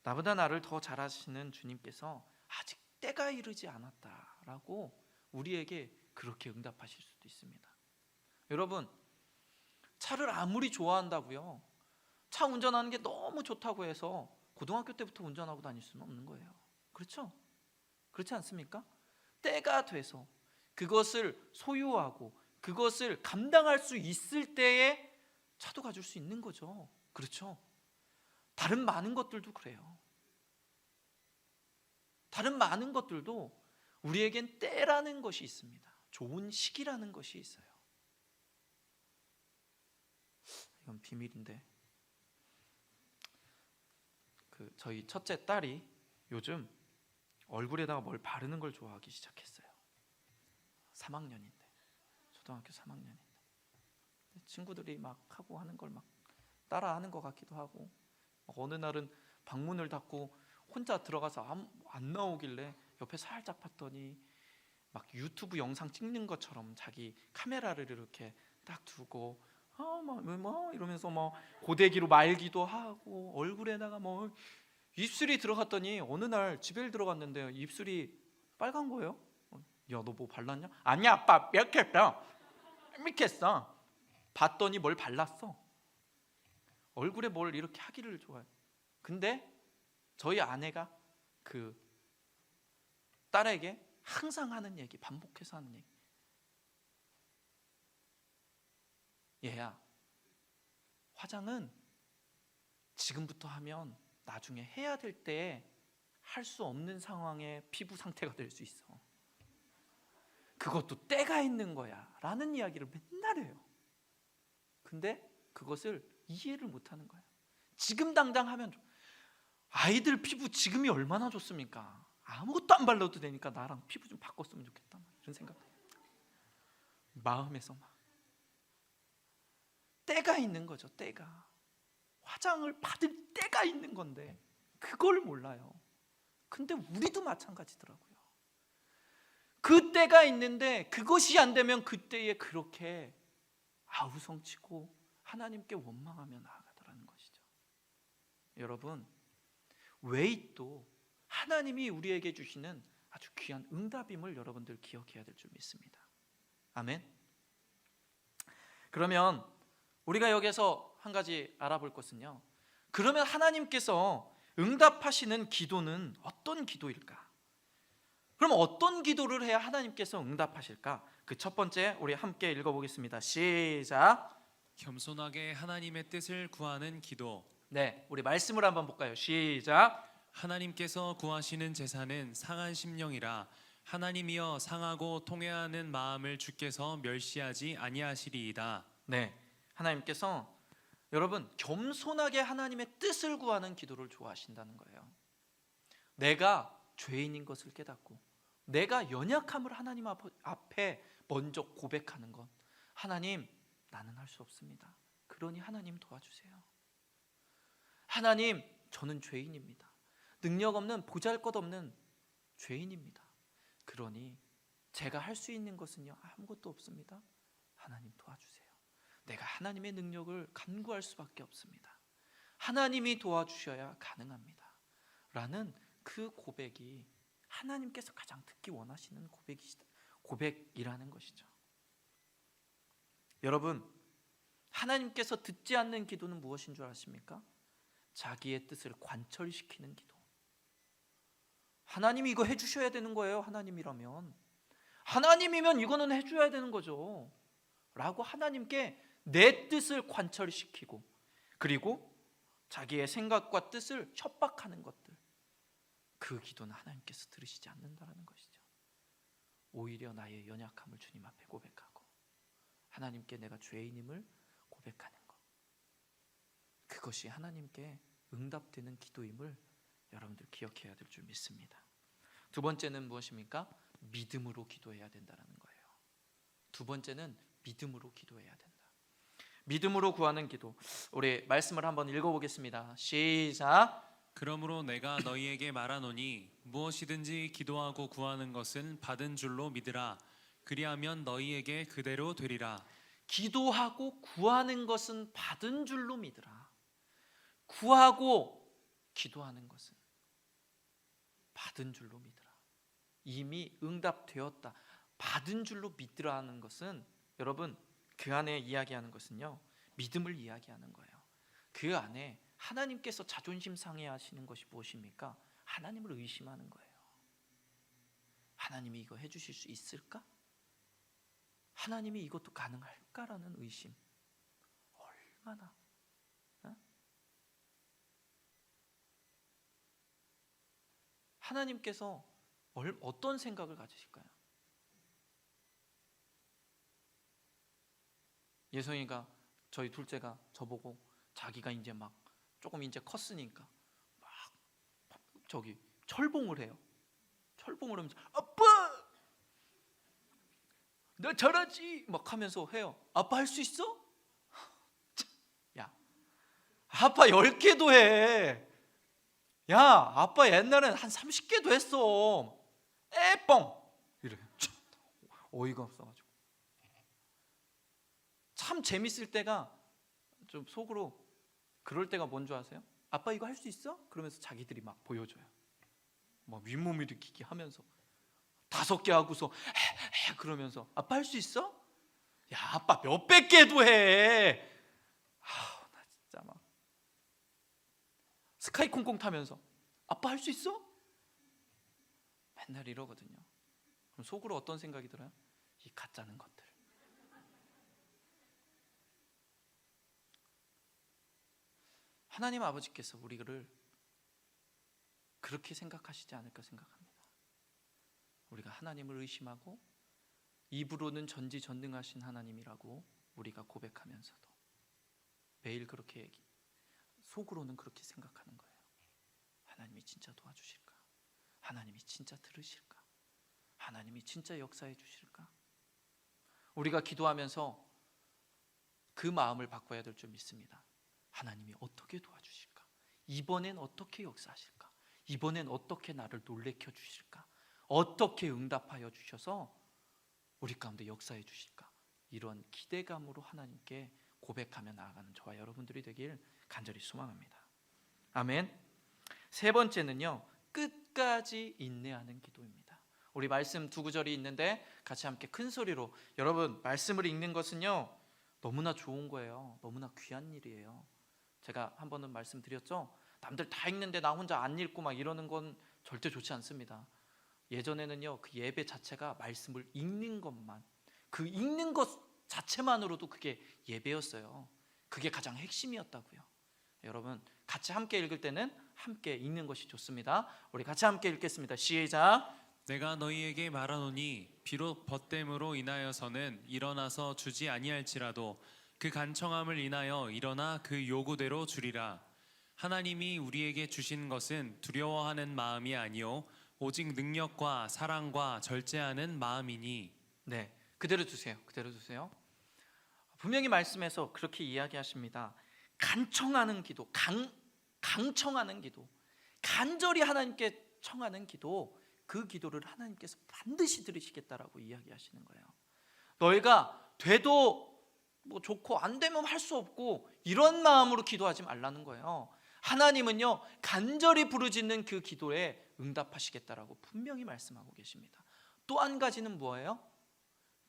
나보다 나를 더 잘 아시는 주님께서 아직 때가 이르지 않았다라고 우리에게 그렇게 응답하실 수도 있습니다. 여러분, 차를 아무리 좋아한다고요, 차 운전하는 게 너무 좋다고 해서 고등학교 때부터 운전하고 다닐 수는 없는 거예요. 그렇죠? 그렇지 않습니까? 때가 돼서 그것을 소유하고 그것을 감당할 수 있을 때에 차도 가질 수 있는 거죠. 그렇죠? 다른 많은 것들도 그래요. 다른 많은 것들도 우리에겐 때라는 것이 있습니다. 좋은 시기라는 것이 있어요. 이건 비밀인데, 저희 첫째 딸이 요즘 얼굴에다가 뭘 바르는 걸 좋아하기 시작했어요. 3학년인데, 초등학교 3학년인데. 친구들이 막 하고 하는 걸 막 따라하는 것 같기도 하고, 어느 날은 방문을 닫고 혼자 들어가서 안 나오길래 옆에 살짝 봤더니 막 유튜브 영상 찍는 것처럼 자기 카메라를 이렇게 딱 두고 뭐 이러면서 뭐 고데기로 말기도 하고, 얼굴에다가 뭐 입술이 들어갔더니 어느 날 집에 들어갔는데 입술이 빨간 거예요. 야, 너 뭐 발랐냐? 아니 아빠 이렇게 했어. 이렇게 했어. 봤더니 뭘 발랐어. 얼굴에 뭘 이렇게 하기를 좋아해. 근데 저희 아내가 그 딸에게 항상 하는 얘기, 반복해서 하는 얘기. 얘야, 화장은 지금부터 하면 나중에 해야 될 때 할 수 없는 상황의 피부 상태가 될 수 있어. 그것도 때가 있는 거야 라는 이야기를 맨날 해요. 근데 그것을 이해를 못하는 거야. 지금 당장 하면 아이들 피부 지금이 얼마나 좋습니까? 아무것도 안 발라도 되니까 나랑 피부 좀 바꿨으면 좋겠다, 이런 생각. 마음에서 막 때가 있는 거죠. 때가, 화장을 받을 때가 있는 건데 그걸 몰라요. 근데 우리도 마찬가지더라고요. 그 때가 있는데 그것이 안 되면 그때에 그렇게 아우성치고 하나님께 원망하며 나아가더라는 것이죠. 여러분, 웨이도 하나님이 우리에게 주시는 아주 귀한 응답임을 여러분들 기억해야 될 줄 믿습니다. 아멘. 그러면 우리가 여기서 한 가지 알아볼 것은요, 그러면 하나님께서 응답하시는 기도는 어떤 기도일까? 그럼 어떤 기도를 해야 하나님께서 응답하실까? 그 첫 번째 우리 함께 읽어보겠습니다. 시작. 겸손하게 하나님의 뜻을 구하는 기도. 네, 우리 말씀을 한번 볼까요? 시작. 하나님께서 구하시는 제사는 상한 심령이라 하나님이여 상하고 통회하는 마음을 주께서 멸시하지 아니하시리이다. 네, 하나님께서 여러분 겸손하게 하나님의 뜻을 구하는 기도를 좋아하신다는 거예요. 내가 죄인인 것을 깨닫고 내가 연약함을 하나님 앞에 먼저 고백하는 것. 하나님, 나는 할 수 없습니다. 그러니 하나님 도와주세요. 하나님, 저는 죄인입니다. 능력 없는 보잘것없는 죄인입니다. 그러니 제가 할 수 있는 것은요 아무것도 없습니다. 하나님 도와주세요. 내가 하나님의 능력을 간구할 수밖에 없습니다. 하나님이 도와주셔야 가능합니다. 라는 그 고백이 하나님께서 가장 듣기 원하시는 고백이라는 것이죠. 여러분, 하나님께서 듣지 않는 기도는 무엇인 줄 아십니까? 자기의 뜻을 관철시키는 기도. 하나님이 이거 해주셔야 되는 거예요. 하나님이라면, 하나님이면 이거는 해줘야 되는 거죠 라고 하나님께 내 뜻을 관철시키고, 그리고 자기의 생각과 뜻을 협박하는 것들, 그 기도는 하나님께서 들으시지 않는다는 것이죠. 오히려 나의 연약함을 주님 앞에 고백하고 하나님께 내가 죄인임을 고백하는 것, 그것이 하나님께 응답되는 기도임을 여러분들 기억해야 될 줄 믿습니다. 두 번째는 무엇입니까? 믿음으로 기도해야 된다는 거예요. 두 번째는 믿음으로 기도해야 된다. 믿음으로 구하는 기도, 우리 말씀을 한번 읽어보겠습니다. 시작. 그러므로 내가 너희에게 말하노니 무엇이든지 기도하고 구하는 것은 받은 줄로 믿으라. 그리하면 너희에게 그대로 되리라. 기도하고 구하는 것은 받은 줄로 믿으라. 구하고 기도하는 것은 받은 줄로 믿으라. 이미 응답되었다, 받은 줄로 믿으라 하는 것은, 여러분 그 안에 이야기하는 것은요 믿음을 이야기하는 거예요. 그 안에 하나님께서 자존심 상해하시는 것이 무엇입니까? 하나님을 의심하는 거예요. 하나님이 이거 해주실 수 있을까? 하나님이 이것도 가능할까라는 의심. 얼마나 하나님께서 어떤 생각을 가지실까요? 예성이가, 저희 둘째가 저보고 자기가 이제 막 조금 이제 컸으니까 막 저기 철봉을 해요. 철봉을 하면서 아빠 나 잘하지 막 하면서 해요. 아빠 할 수 있어? 아빠 10개도 해. 야, 아빠 옛날엔 한 30개도 했어. 에뻥 이래. 어이가 없어가지고. 참 재밌을 때가 좀 속으로 그럴 때가 뭔지 아세요? 아빠 이거 할 수 있어? 그러면서 자기들이 막 보여줘요. 막 윗몸 일으키기 하면서 5개 하고서 그러면서 아빠 할 수 있어? 야, 아빠 몇백 개도 해. 나 진짜 막 스카이 콩콩 타면서 아빠 할 수 있어? 맨날 이러거든요. 그럼 속으로 어떤 생각이 들어요? 이 가짜는 것들. 하나님 아버지께서 우리를 그렇게 생각하시지 않을까 생각합니다. 우리가 하나님을 의심하고 입으로는 전지전능하신 하나님이라고 우리가 고백하면서도 매일 그렇게 속으로는 그렇게 생각하는 거예요. 하나님이 진짜 도와주실까? 하나님이 진짜 들으실까? 하나님이 진짜 역사해 주실까? 우리가 기도하면서 그 마음을 바꿔야 될 줄 믿습니다. 하나님이 어떻게 도와주실까? 이번엔 어떻게 역사하실까? 이번엔 어떻게 나를 놀래켜 주실까? 어떻게 응답하여 주셔서 우리 가운데 역사해 주실까? 이런 기대감으로 하나님께 고백하며 나아가는 저와 여러분들이 되길 간절히 소망합니다. 아멘. 세 번째는요, 끝까지 인내하는 기도입니다. 우리 말씀 두 구절이 있는데 같이 함께 큰 소리로, 여러분 말씀을 읽는 것은요 너무나 좋은 거예요. 너무나 귀한 일이에요. 제가 한 번은 말씀드렸죠. 남들 다 읽는데 나 혼자 안 읽고 막 이러는 건 절대 좋지 않습니다. 예전에는요 그 예배 자체가 말씀을 읽는 것만, 그 읽는 것 자체만으로도 그게 예배였어요. 그게 가장 핵심이었다고요. 여러분 같이 함께 읽을 때는 함께 읽는 것이 좋습니다. 우리 같이 함께 읽겠습니다. 시작. 내가 너희에게 말하노니 비록 벗됨으로 인하여서는 일어나서 주지 아니할지라도 그 간청함을 인하여 일어나 그 요구대로 주리라. 하나님이 우리에게 주신 것은 두려워하는 마음이 아니요 오직 능력과 사랑과 절제하는 마음이니. 네, 그대로 주세요. 그대로 주세요. 분명히 말씀에서 그렇게 이야기하십니다. 간청하는 기도, 강청하는 기도, 간절히 하나님께 청하는 기도, 그 기도를 하나님께서 반드시 들으시겠다라고 이야기하시는 거예요. 너희가 돼도 뭐 좋고 안 되면 할 수 없고 이런 마음으로 기도하지 말라는 거예요. 하나님은요 간절히 부르짖는 그 기도에 응답하시겠다라고 분명히 말씀하고 계십니다. 또 한 가지는 뭐예요?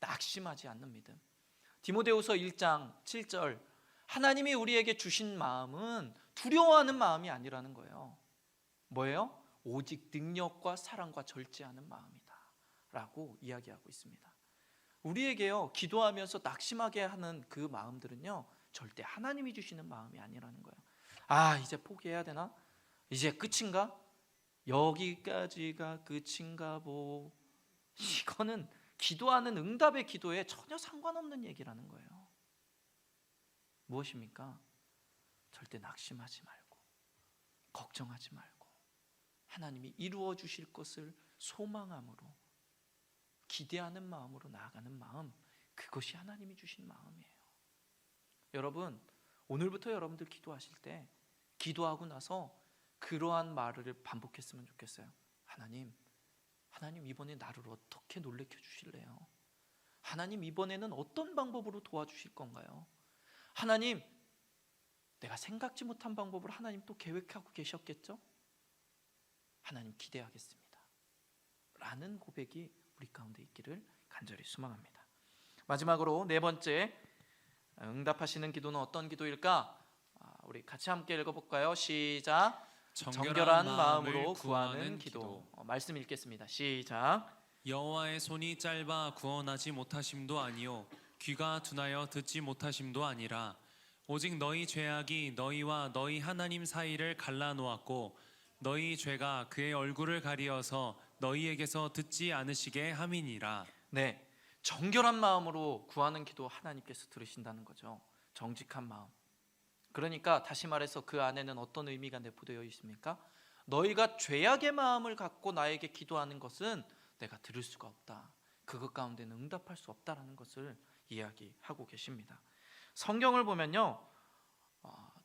낙심하지 않는 믿음. 디모데후서 1장 7절, 하나님이 우리에게 주신 마음은 두려워하는 마음이 아니라는 거예요. 뭐예요? 오직 능력과 사랑과 절제하는 마음이다 라고 이야기하고 있습니다. 우리에게요 기도하면서 낙심하게 하는 그 마음들은요 절대 하나님이 주시는 마음이 아니라는 거예요. 아, 이제 포기해야 되나? 이제 끝인가? 여기까지가 끝인가 보. 이거는 기도하는 응답의 기도에 전혀 상관없는 얘기라는 거예요. 무엇입니까? 절대 낙심하지 말고 걱정하지 말고 하나님이 이루어 주실 것을 소망함으로 기대하는 마음으로 나아가는 마음, 그것이 하나님이 주신 마음이에요. 여러분 오늘부터 여러분들 기도하실 때 기도하고 나서 그러한 말을 반복했으면 좋겠어요. 하나님 이번에 나를 어떻게 놀래켜 주실래요? 하나님 이번에는 어떤 방법으로 도와주실 건가요? 하나님, 내가 생각지 못한 방법으로 하나님 또 계획하고 계셨겠죠? 하나님 기대하겠습니다 라는 고백이 우리 가운데 있기를 간절히 소망합니다. 마지막으로 네 번째, 응답하시는 기도는 어떤 기도일까? 우리 같이 함께 읽어볼까요? 시작. 정결한 마음으로 구하는 기도. 말씀 읽겠습니다. 시작. 여호와의 손이 짧아 구원하지 못하심도 아니요 귀가 둔하여 듣지 못하심도 아니라 오직 너희 죄악이 너희와 너희 하나님 사이를 갈라놓았고 너희 죄가 그의 얼굴을 가리어서 너희에게서 듣지 않으시게 함이니라. 네, 정결한 마음으로 구하는 기도 하나님께서 들으신다는 거죠. 정직한 마음. 그러니까 다시 말해서 그 안에는 어떤 의미가 내포되어 있습니까? 너희가 죄악의 마음을 갖고 나에게 기도하는 것은 내가 들을 수가 없다. 그것 가운데는 응답할 수 없다라는 것을 이야기하고 계십니다. 성경을 보면요,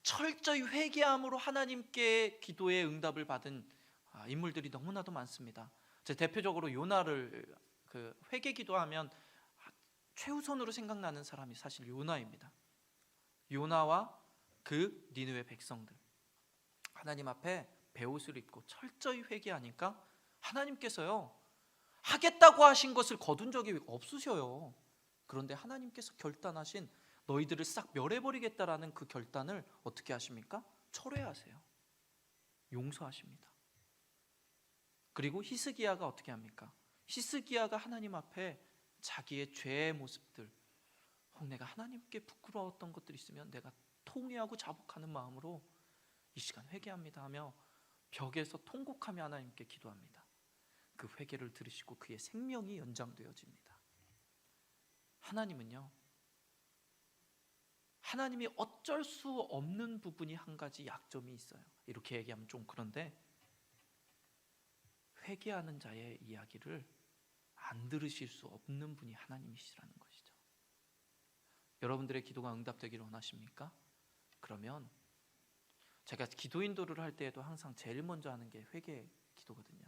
철저히 회개함으로 하나님께 기도의 응답을 받은 인물들이 너무나도 많습니다. 제 대표적으로 요나를 회개 기도하면 최우선으로 생각나는 사람이 사실 요나입니다. 요나와 그 니느웨 백성들, 하나님 앞에 베옷을 입고 철저히 회개하니까 하나님께서요, 하겠다고 하신 것을 거둔 적이 없으셔요. 그런데 하나님께서 결단하신 너희들을 싹 멸해버리겠다라는 그 결단을 어떻게 하십니까? 철회하세요. 용서하십니다. 그리고 히스기야가 어떻게 합니까? 히스기야가 하나님 앞에 자기의 죄의 모습들, 내가 하나님께 부끄러웠던 것들이 있으면 내가 통회하고 자복하는 마음으로 이 시간 회개합니다 하며 벽에서 통곡하며 하나님께 기도합니다. 그 회개를 들으시고 그의 생명이 연장되어집니다. 하나님은요, 하나님이 어쩔 수 없는 부분이 한 가지 약점이 있어요. 이렇게 얘기하면 좀 그런데, 회개하는 자의 이야기를 안 들으실 수 없는 분이 하나님이시라는 것이죠. 여러분들의 기도가 응답되기를 원하십니까? 그러면 제가 기도 인도를 할 때에도 항상 제일 먼저 하는 게 회개 기도거든요.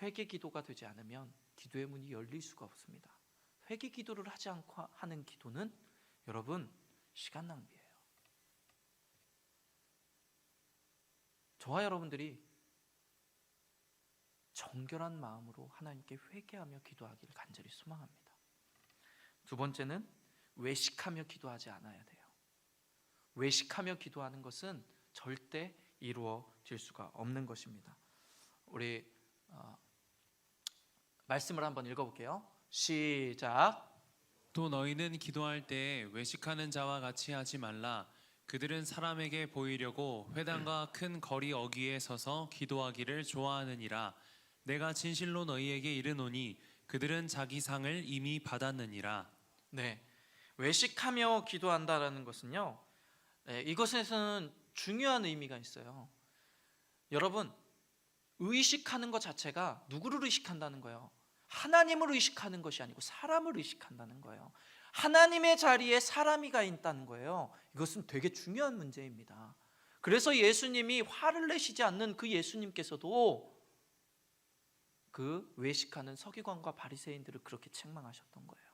회개 기도가 되지 않으면 기도의 문이 열릴 수가 없습니다. 회개 기도를 하지 않고 하는 기도는 여러분 시간 낭비예요. 저와 여러분들이 정결한 마음으로 하나님께 회개하며 기도하기를 간절히 소망합니다. 두 번째는 외식하며 기도하지 않아야 돼요. 외식하며 기도하는 것은 절대 이루어질 수가 없는 것입니다. 우리 말씀을 한번 읽어볼게요. 시작. 또 너희는 기도할 때 외식하는 자와 같이 하지 말라. 그들은 사람에게 보이려고 회당과 큰 거리 어귀에 서서 기도하기를 좋아하느니라. 내가 진실로 너희에게 이르노니 그들은 자기 상을 이미 받았느니라. 네, 외식하며 기도한다라는 것은요, 이것에서는 중요한 의미가 있어요. 여러분, 의식하는 것 자체가 누구를 의식한다는 거예요? 하나님을 의식하는 것이 아니고 사람을 의식한다는 거예요. 하나님의 자리에 사람이 가 있다는 거예요. 이것은 되게 중요한 문제입니다. 그래서 예수님이 화를 내시지 않는 그 예수님께서도 그 외식하는 서기관과 바리새인들을 그렇게 책망하셨던 거예요.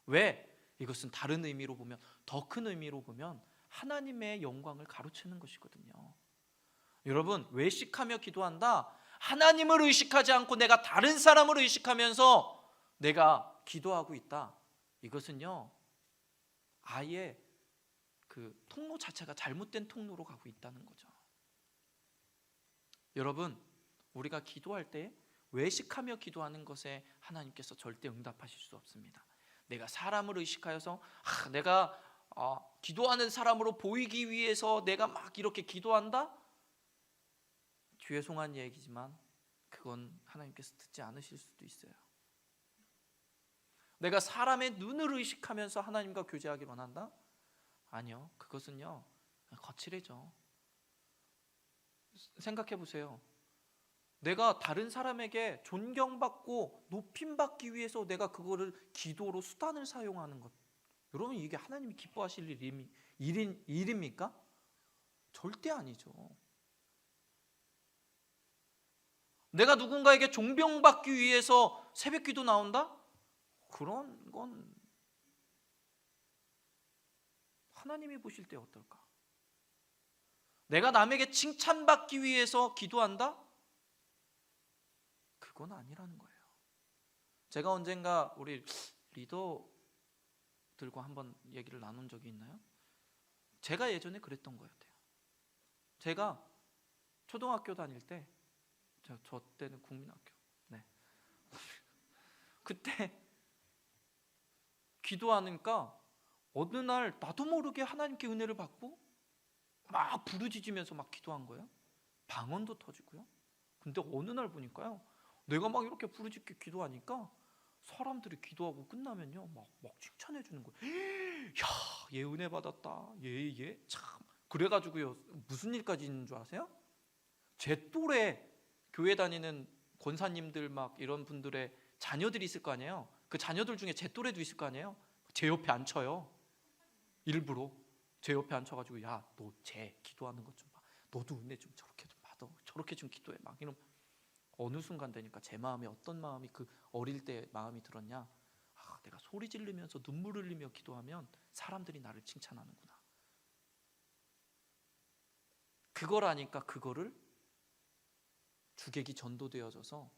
왜? 이것은 다른 의미로 보면, 더 큰 의미로 보면 하나님의 영광을 가로채는 것이거든요. 여러분, 외식하며 기도한다, 하나님을 의식하지 않고 내가 다른 사람을 의식하면서 내가 기도하고 있다, 이것은요 아예 그 통로 자체가 잘못된 통로로 가고 있다는 거죠. 여러분, 우리가 기도할 때 외식하며 기도하는 것에 하나님께서 절대 응답하실 수 없습니다. 내가 사람을 의식하여서 내가 기도하는 사람으로 보이기 위해서 내가 막 이렇게 기도한다? 죄송한 얘기지만 그건 하나님께서 듣지 않으실 수도 있어요. 내가 사람의 눈을 의식하면서 하나님과 교제하기 원한다? 아니요, 그것은요 거칠해져. 생각해 보세요. 내가 다른 사람에게 존경받고 높임받기 위해서 내가 그거를 기도로 수단을 사용하는 것, 여러분 이게 하나님이 기뻐하실 일입니까? 절대 아니죠. 내가 누군가에게 존경받기 위해서 새벽기도 나온다? 그런 건 하나님이 보실 때 어떨까? 내가 남에게 칭찬받기 위해서 기도한다? 그건 아니라는 거예요. 제가 언젠가 우리 리더들과 한번 얘기를 나눈 적이 있나요? 제가 예전에 그랬던 것 같아요. 제가 초등학교 다닐 때, 저 때는 국민학교, 네. 그때 기도하니까 어느 날 나도 모르게 하나님께 은혜를 받고 막 부르짖으면서 막 기도한 거예요. 방언도 터지고요. 근데 어느 날 보니까요, 내가 막 이렇게 부르짖게 기도하니까 사람들이 기도하고 끝나면요 막 칭찬해 주는 거예요. 야, 얘 은혜 받았다. 얘 참. 그래가지고요, 무슨 일까지 있는 줄 아세요? 제 또래 교회 다니는 권사님들 막 이런 분들의 자녀들이 있을 거 아니에요. 그 자녀들 중에 제 또래도 있을 거 아니에요. 제 옆에 앉혀요. 일부러. 제 옆에 앉혀가지고 야, 너 쟤 기도하는 것 좀 봐. 너도 은혜 좀 저렇게 좀 받아. 저렇게 좀 기도해. 막 이런. 어느 순간 되니까 제 마음에 어떤 마음이 그 어릴 때 마음이 들었냐? 아, 내가 소리 지르면서 눈물 흘리며 기도하면 사람들이 나를 칭찬하는구나. 그걸 아니까 그거를 주객이 전도되어져서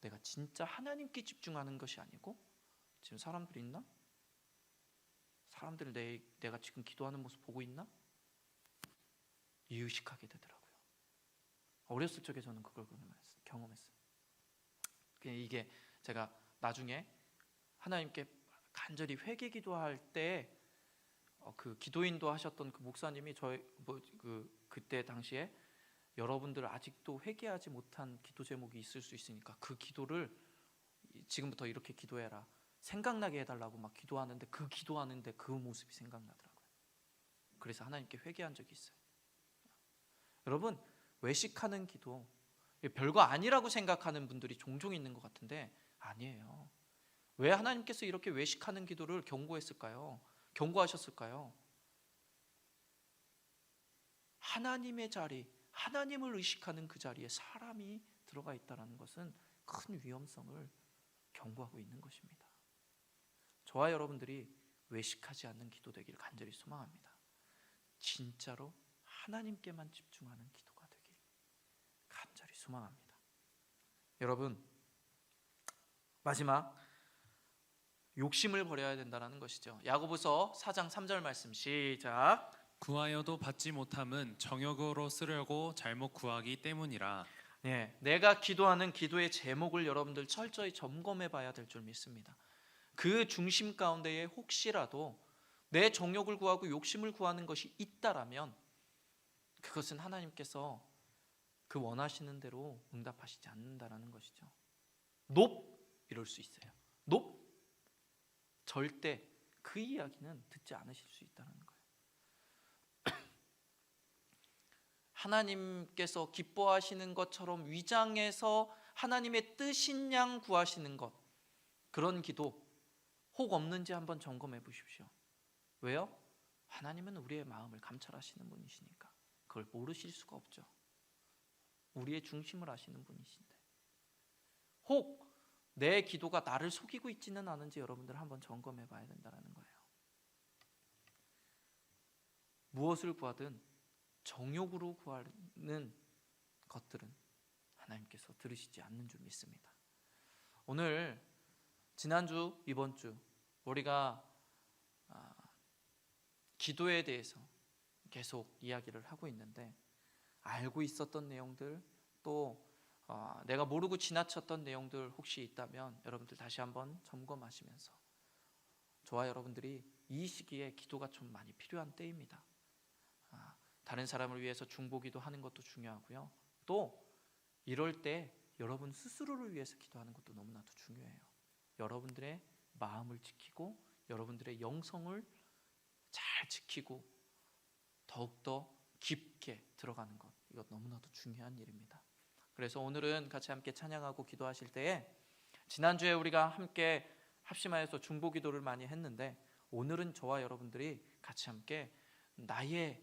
내가 진짜 하나님께 집중하는 것이 아니고 지금 사람들이 있나? 사람들 내가 지금 기도하는 모습 보고 있나? 이유식하게 되더라고요. 어렸을 적에 저는 그걸 경험했어요. 이게 제가 나중에 하나님께 간절히 회개 기도할 때 그 기도인도 하셨던 그 목사님이 그때 당시에 여러분들 아직도 회개하지 못한 기도 제목이 있을 수 있으니까 그 기도를 지금부터 이렇게 기도해라, 생각나게 해달라고 막 기도하는데 그 기도하는데 그 모습이 생각나더라고요. 그래서 하나님께 회개한 적이 있어요. 여러분, 외식하는 기도 별거 아니라고 생각하는 분들이 종종 있는 것 같은데 아니에요. 왜 하나님께서 이렇게 외식하는 기도를 경고하셨을까요? 하나님의 자리, 하나님을 의식하는 그 자리에 사람이 들어가 있다는 것은 큰 위험성을 경고하고 있는 것입니다. 저와 여러분들이 외식하지 않는 기도 되기를 간절히 소망합니다. 진짜로 하나님께만 집중하는 기도가 되길 간절히 소망합니다. 여러분, 마지막 욕심을 버려야 된다는 것이죠. 야고보서 4장 3절 말씀 시작. 구하여도 받지 못함은 정욕으로 쓰려고 잘못 구하기 때문이라. 네, 내가 기도하는 기도의 제목을 여러분들 철저히 점검해 봐야 될 줄 믿습니다. 그 중심 가운데에 혹시라도 내 정욕을 구하고 욕심을 구하는 것이 있다라면 그것은 하나님께서 그 원하시는 대로 응답하시지 않는다라는 것이죠. 이럴 수 있어요. 절대 그 이야기는 듣지 않으실 수 있다는 거예요. 하나님께서 기뻐하시는 것처럼 위장해서 하나님의 뜻인 양 구하시는 것, 그런 기도 혹 없는지 한번 점검해 보십시오. 왜요? 하나님은 우리의 마음을 감찰하시는 분이시니까 그걸 모르실 수가 없죠. 우리의 중심을 아시는 분이신데 혹 내 기도가 나를 속이고 있지는 않은지 여러분들 한번 점검해 봐야 된다는 거예요. 무엇을 구하든 정욕으로 구하는 것들은 하나님께서 들으시지 않는 줄 믿습니다. 오늘 지난주 이번 주 우리가 기도에 대해서 계속 이야기를 하고 있는데 알고 있었던 내용들 또 내가 모르고 지나쳤던 내용들 혹시 있다면 여러분들 다시 한번 점검하시면서 저와 여러분들이 이 시기에 기도가 좀 많이 필요한 때입니다. 다른 사람을 위해서 중보기도 하는 것도 중요하고요. 또 이럴 때 여러분 스스로를 위해서 기도하는 것도 너무나도 중요해요. 여러분들의 마음을 지키고 여러분들의 영성을 잘 지키고 더욱더 깊게 들어가는 것, 이것 너무나도 중요한 일입니다. 그래서 오늘은 같이 함께 찬양하고 기도하실 때에 지난주에 우리가 함께 합심하여서 중보기도를 많이 했는데 오늘은 저와 여러분들이 같이 함께 나의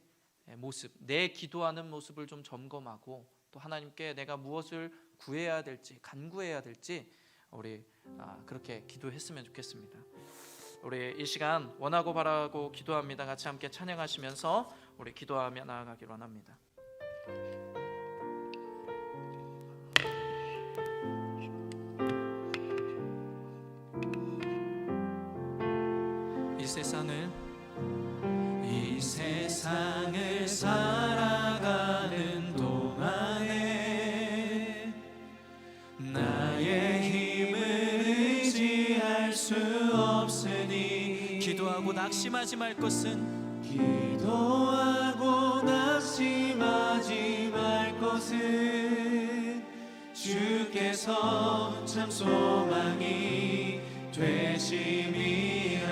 모습, 내 기도하는 모습을 좀 점검하고 또 하나님께 내가 무엇을 구해야 될지 간구해야 될지 우리 그렇게 기도했으면 좋겠습니다. 우리 이 시간 원하고 바라고 기도합니다. 같이 함께 찬양하시면서 우리 기도하며 나아가길 원합니다. 이 세상을 살아가는 동안에 나의 힘을 의지할 수 없으니 기도하고 낙심하지 말 것은 주께서 참 소망이 되심이라.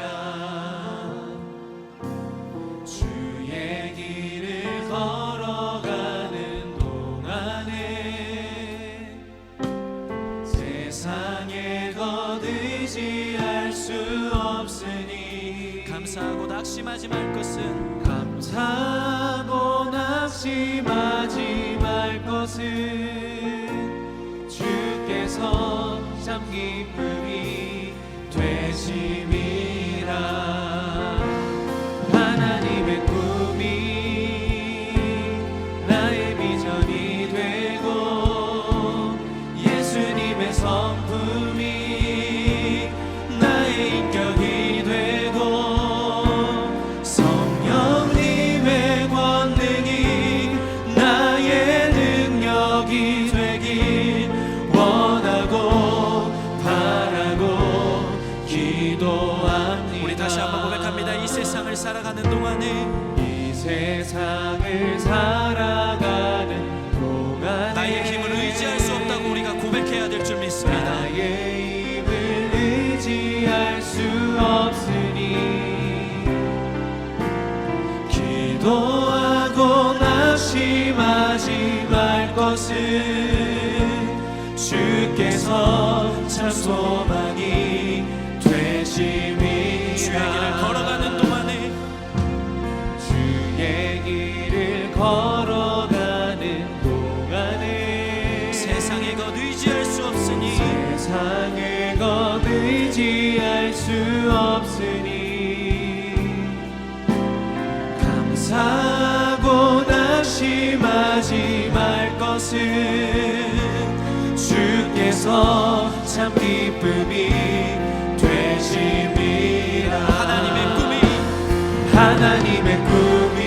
주의 길을 걸어가는 동안에 세상에 것 의지할 수 없으니 감사하고 낙심하지 말 것은 감사하고 낙심하지 말 것은 주께서 참 기쁨이 되심이라. 하나님의 꿈이 나의 비전이 되고 예수님의 성품이 나의 인격이 되고 성령님의 권능이 나의 능력이 되길 원하고 바라고 기도합니다. 우리 다시 한번 고백합니다. 이 세상을 살아가는 동안에 이 세상을 살아가는 동안에 나의 힘을 의지할 수 없다고 우리가 고백해야 될 줄 믿습니다. 나의 힘을 의지할 수 없으니 기도하고 낙심하지 말 것은 주께서 참 소망이 되심이라. 주의 길을 걸어가는 동안에 주의 길을 걸어가는 동안에 세상의 것 의지할 수 없으니 세상의 것 의지할 수 없으니 감사하고 낙심하지 말 것은 주께서 참 기쁨이 되심이라. 하나님의 꿈이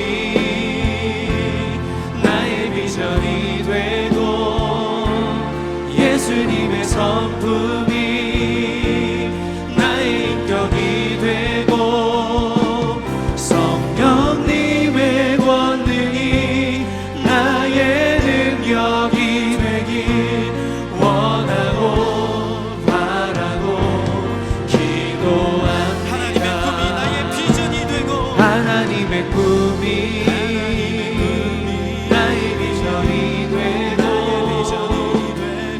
나의 비전이 되고 예수님의 성품이 나의 인격이 되고 성령님의 권능이 나의 능력이 되길 원하고 바라고 기도합니다. 하나님의 꿈이 나의 비전이 되고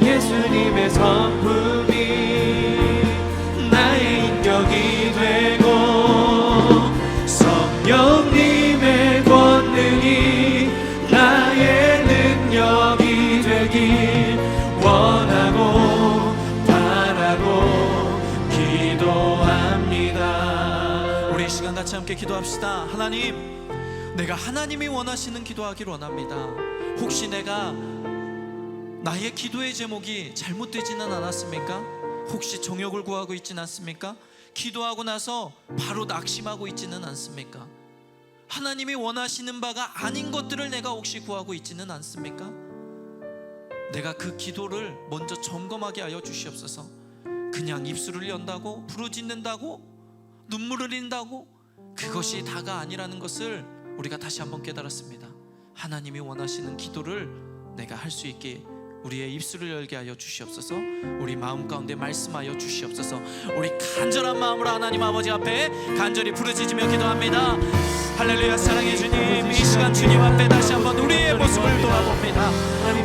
예수님의 성품이 나의 인격이 되고 성령님의 권능이 나의 능력이 되길 원하고 바라고 기도합니다. 우리 이 시간 같이 함께 기도합시다. 하나님, 내가 하나님이 원하시는 기도하길 원합니다. 혹시 내가 나의 기도의 제목이 잘못되지는 않았습니까? 혹시 정욕을 구하고 있지는 않습니까? 기도하고 나서 바로 낙심하고 있지는 않습니까? 하나님이 원하시는 바가 아닌 것들을 내가 혹시 구하고 있지는 않습니까? 내가 그 기도를 먼저 점검하게 하여 주시옵소서. 그냥 입술을 연다고, 부르짖는다고, 눈물을 흘린다고, 그것이 다가 아니라는 것을 우리가 다시 한번 깨달았습니다. 하나님이 원하시는 기도를 내가 할 수 있게 우리의 입술을 열게 하여 주시옵소서. 우리 마음 가운데 말씀하여 주시옵소서. 우리 간절한 마음으로 하나님 아버지 앞에 간절히 부르짖으며 기도합니다. 할렐루야. 사랑의 주님, 이 시간 주님 앞에 다시 한번 우리의 모습을 돌아봅니다.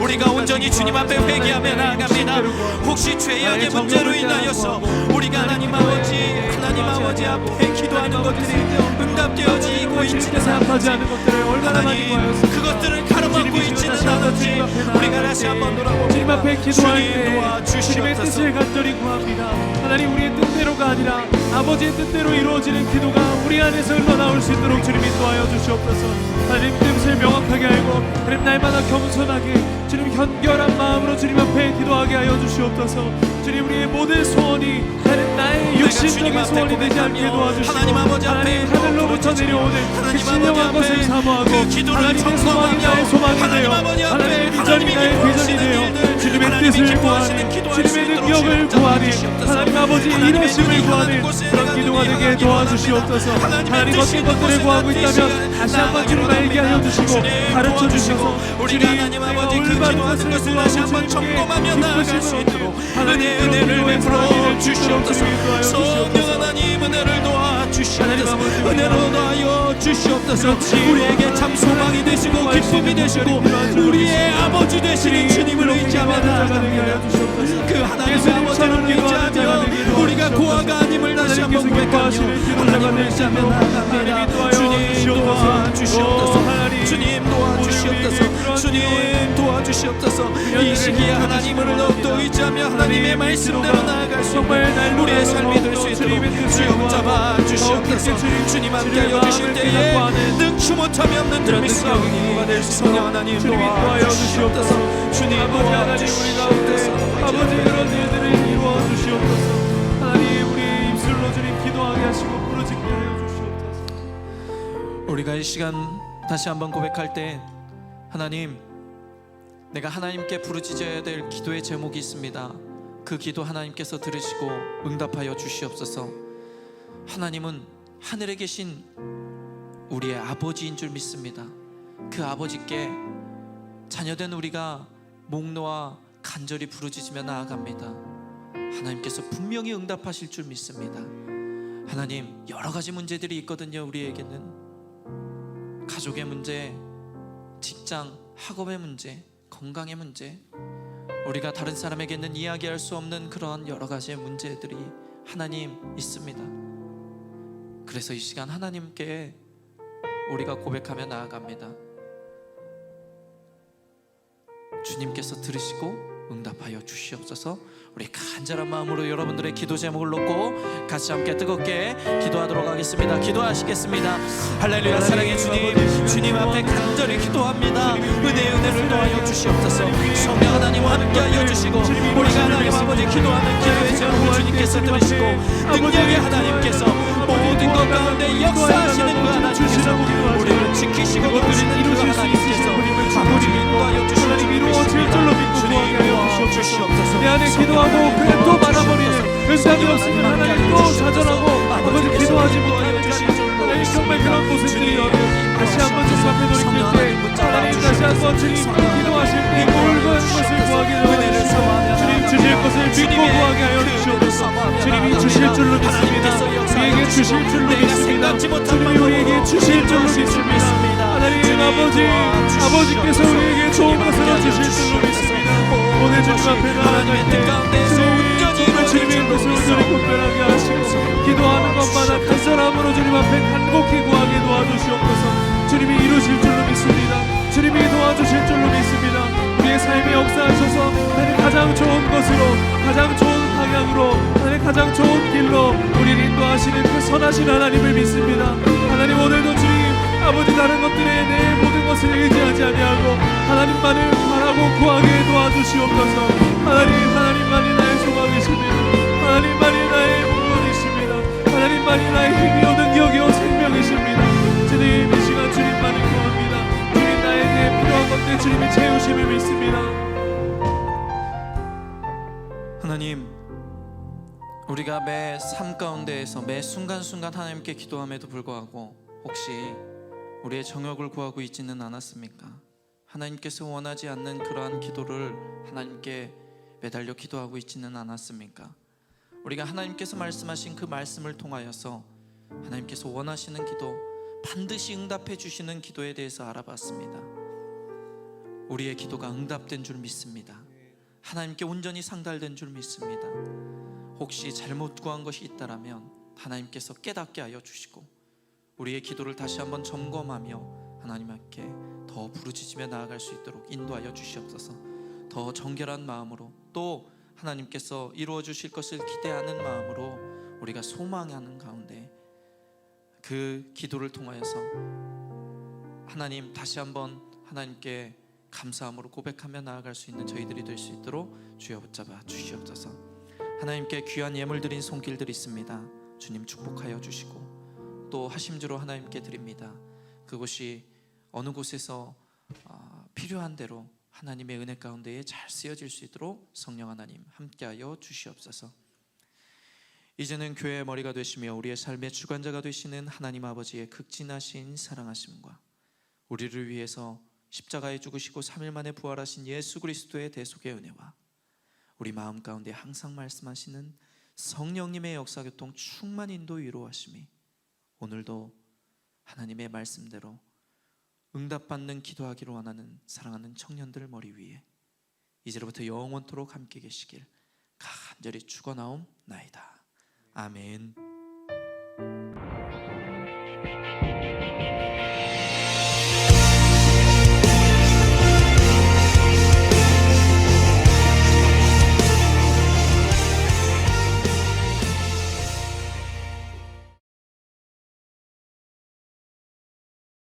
우리가 온전히 주님 앞에 회개하며 나아갑니다. 혹시 죄악의 문제로 인하여서 우리가 하나님 아버지 앞에 기도하는 것들이 응답되어지고 있지는 생각하지 않은 것들을 얼마나 많이 하나님, 구하였습니까? 그것들을 가로막고 있지는 않은지 우리가 다시 한번 돌아봅니다. 주님 앞에 기도할 주님 때 주님의 도와주시옵소서. 뜻을 간절히 구합니다. 하나님, 우리의 뜻대로가 아니라 아버지의 뜻대로 이루어지는 기도가 우리 안에서 흘러나올 수 있도록 주님 인도하여 주시옵소서. 하나님 뜻을 명확하게 알고 하나님 날마다 겸손하게 주님 현결한 마음으로 주님 앞에 기도하게 하여 주시옵소서. 주님, 우리의 모든 소원이 하나님 나의 육신적인 소원이 되지 않게 도와주시고 하나님 아버지 앞에 하늘로부터 내려오는 그 신령한 것을 사모하고 그 기도를 하나님의 소망이 나의 소망이 되어 하나님의 비전이 나의 비전이 되어 주님의 뜻을 구하는 주님의 능력을 구하는 하나님 아버지 일하심을 구하는 그런 기도가 되게 도와주시옵소서. 하나님 어떤 것들을 구하고 있다면 다시 한번 주님 알게 하여 주시고 가르쳐 주시고 우리가 하나님 아버지 그 기도하는 것을 다시 한번 점검하며 나아갈 수 있도록 은혜를 베풀어 주시옵소서. 성령 하나님, 은혜를 도와주시옵소서. 은혜로 도와여 주시옵소서. 우리에게 참 소망이 되시고 기쁨이 되시고 우리의 아버지 되시는 주님을 의지하며 나아갑니다. 그 하나님 아버지를 의지하며 우리가 주시옵소서. 고아가 아님을 다시 한번 고백하며 하나님을 잡며 나아갑니다. 주님 도와주시옵소서. 주님 도와주시옵소서. 주님 도와주시옵소서. 이 시기에 하나님을 더욱더 의지하며 하나님의 말씀대로 나아갈 수 있는 우리의 삶이 될 수 있도록 주여 붙잡아 주시옵소서. 주님 함께하여 주실 때에 능치 못함이 없는 들 믿사오니 성령 하나님 도와주시옵소서. 주님 아버지 하나님 우리 가운데 아버지 그런 일들을 이루어 주시옵소서. 하나님 우리 입술로 주님 기도하게 하시고 부르짖게 하여 주시옵소서. 우리가 이 시간 다시 한번 고백할 때 하나님, 내가 하나님께 부르짖어야 될 기도의 제목이 있습니다. 그 기도 하나님께서 들으시고 응답하여 주시옵소서. 하나님은 하늘에 계신 우리의 아버지인 줄 믿습니다. 그 아버지께 자녀된 우리가 목 놓아 간절히 부르짖으며 나아갑니다. 하나님께서 분명히 응답하실 줄 믿습니다. 하나님, 여러 가지 문제들이 있거든요. 우리에게는 가족의 문제, 직장, 학업의 문제, 건강의 문제, 우리가 다른 사람에게는 이야기할 수 없는 그런 여러 가지의 문제들이 하나님 있습니다. 그래서 이 시간 하나님께 우리가 고백하며 나아갑니다. 주님께서 들으시고 응답하여 주시옵소서. 우리 간절한 마음으로 여러분들의 기도 제목을 놓고 같이 함께 뜨겁게 기도하도록 하겠습니다. 기도하시겠습니다. 할렐루야. 사랑의 주님, 주님 앞에 간절히 기도합니다. 은혜를 더하여 주시옵소서. 성령 하나님 함께하여 주시고 우리가 하나님 아버지 기도하는 기도의 제목을 주님께서 들으시고 능력의 하나님께서 모든 것 가운데 역사하시는 그 하나님께서 우리를 지키시고 이끄시는 그 하나님께서 아버지 인도하여 주시옵소서. 이루어질 줄로 믿고 구하게 하여 주시옵소서. 내 안에 기도하고 그냥 또 말아버리는 응답이 없으면 하나님 또 좌절하고 아버지 기도하지 못하는 하나님 정말 그런 모습들이 다시 한번 주님 앞에 돌이킬 때 하나님 다시 한번 주님 기도하실 때 모든 것을 구하게 하여 주님 주실 것을 믿고 구하게 하여 주시옵소서. 주님이 주실 줄로 믿습니다. 우리에게 주실 줄로 믿습니다. 주님이 우리에게 주실 줄로 믿습니다. 하나님 아버지께서 우리에게 좋은 것을 주실 줄로 믿습니다. 오늘 주님 앞에 나아갈 때 정말 주님의 것을 온전히 분별하게 하시고 기도하는 것마다 간절함으로 주님 앞에 간곡히 구하게 도와주시옵소서. 주님이 이루실 줄로 믿습니다. 주님이 도와주실 줄로 믿습니다. 우리의 삶에 역사하셔서 하나님 가장 좋은 것으로, 가장 좋은 방향으로, 하나님 가장 좋은 길로 우리를 인도하시는 그 선하신 하나님을 믿습니다. 하나님 오늘도 주님 아버지 다른 것들에 내 모든 것을 의지하지 아니하고 하나님만을 바라고 구하게 도와주시옵소서. 하나님만이 나의 소망이십니다. 하나님만이 나의 구원이십니다. 하나님만이 나의 힘이요 능력이요 생명이십니다. 주님 이 시간 주님만을 구합니다. 주님 나에게 필요한 것들 주님이 채우심을 믿습니다. 하나님, 우리가 매 삶 가운데에서 매 순간순간 하나님께 기도함에도 불구하고 혹시 우리의 정욕을 구하고 있지는 않았습니까? 하나님께서 원하지 않는 그러한 기도를 하나님께 매달려 기도하고 있지는 않았습니까? 우리가 하나님께서 말씀하신 그 말씀을 통하여서 하나님께서 원하시는 기도, 반드시 응답해 주시는 기도에 대해서 알아봤습니다. 우리의 기도가 응답된 줄 믿습니다. 하나님께 온전히 상달된 줄 믿습니다. 혹시 잘못 구한 것이 있다라면 하나님께서 깨닫게 하여 주시고 우리의 기도를 다시 한번 점검하며 하나님께 더 부르짖으며 나아갈 수 있도록 인도하여 주시옵소서. 더 정결한 마음으로 또 하나님께서 이루어 주실 것을 기대하는 마음으로 우리가 소망하는 가운데 그 기도를 통하여서 하나님 다시 한번 하나님께 감사함으로 고백하며 나아갈 수 있는 저희들이 될 수 있도록 주여 붙잡아 주시옵소서. 하나님께 귀한 예물 드린 손길들이 있습니다. 주님 축복하여 주시고 또 하심주로 하나님께 드립니다. 그곳이 어느 곳에서 필요한 대로 하나님의 은혜 가운데에 잘 쓰여질 수 있도록 성령 하나님 함께하여 주시옵소서. 이제는 교회의 머리가 되시며 우리의 삶의 주관자가 되시는 하나님 아버지의 극진하신 사랑하심과 우리를 위해서 십자가에 죽으시고 3일 만에 부활하신 예수 그리스도의 대속의 은혜와 우리 마음 가운데 항상 말씀하시는 성령님의 역사교통 충만 인도 위로하심이 오늘도 하나님의 말씀대로 응답받는 기도하기를 원하는 사랑하는 청년들 머리 위에 이제로부터 영원토록 함께 계시길 간절히 축원하옵나이다. 아멘.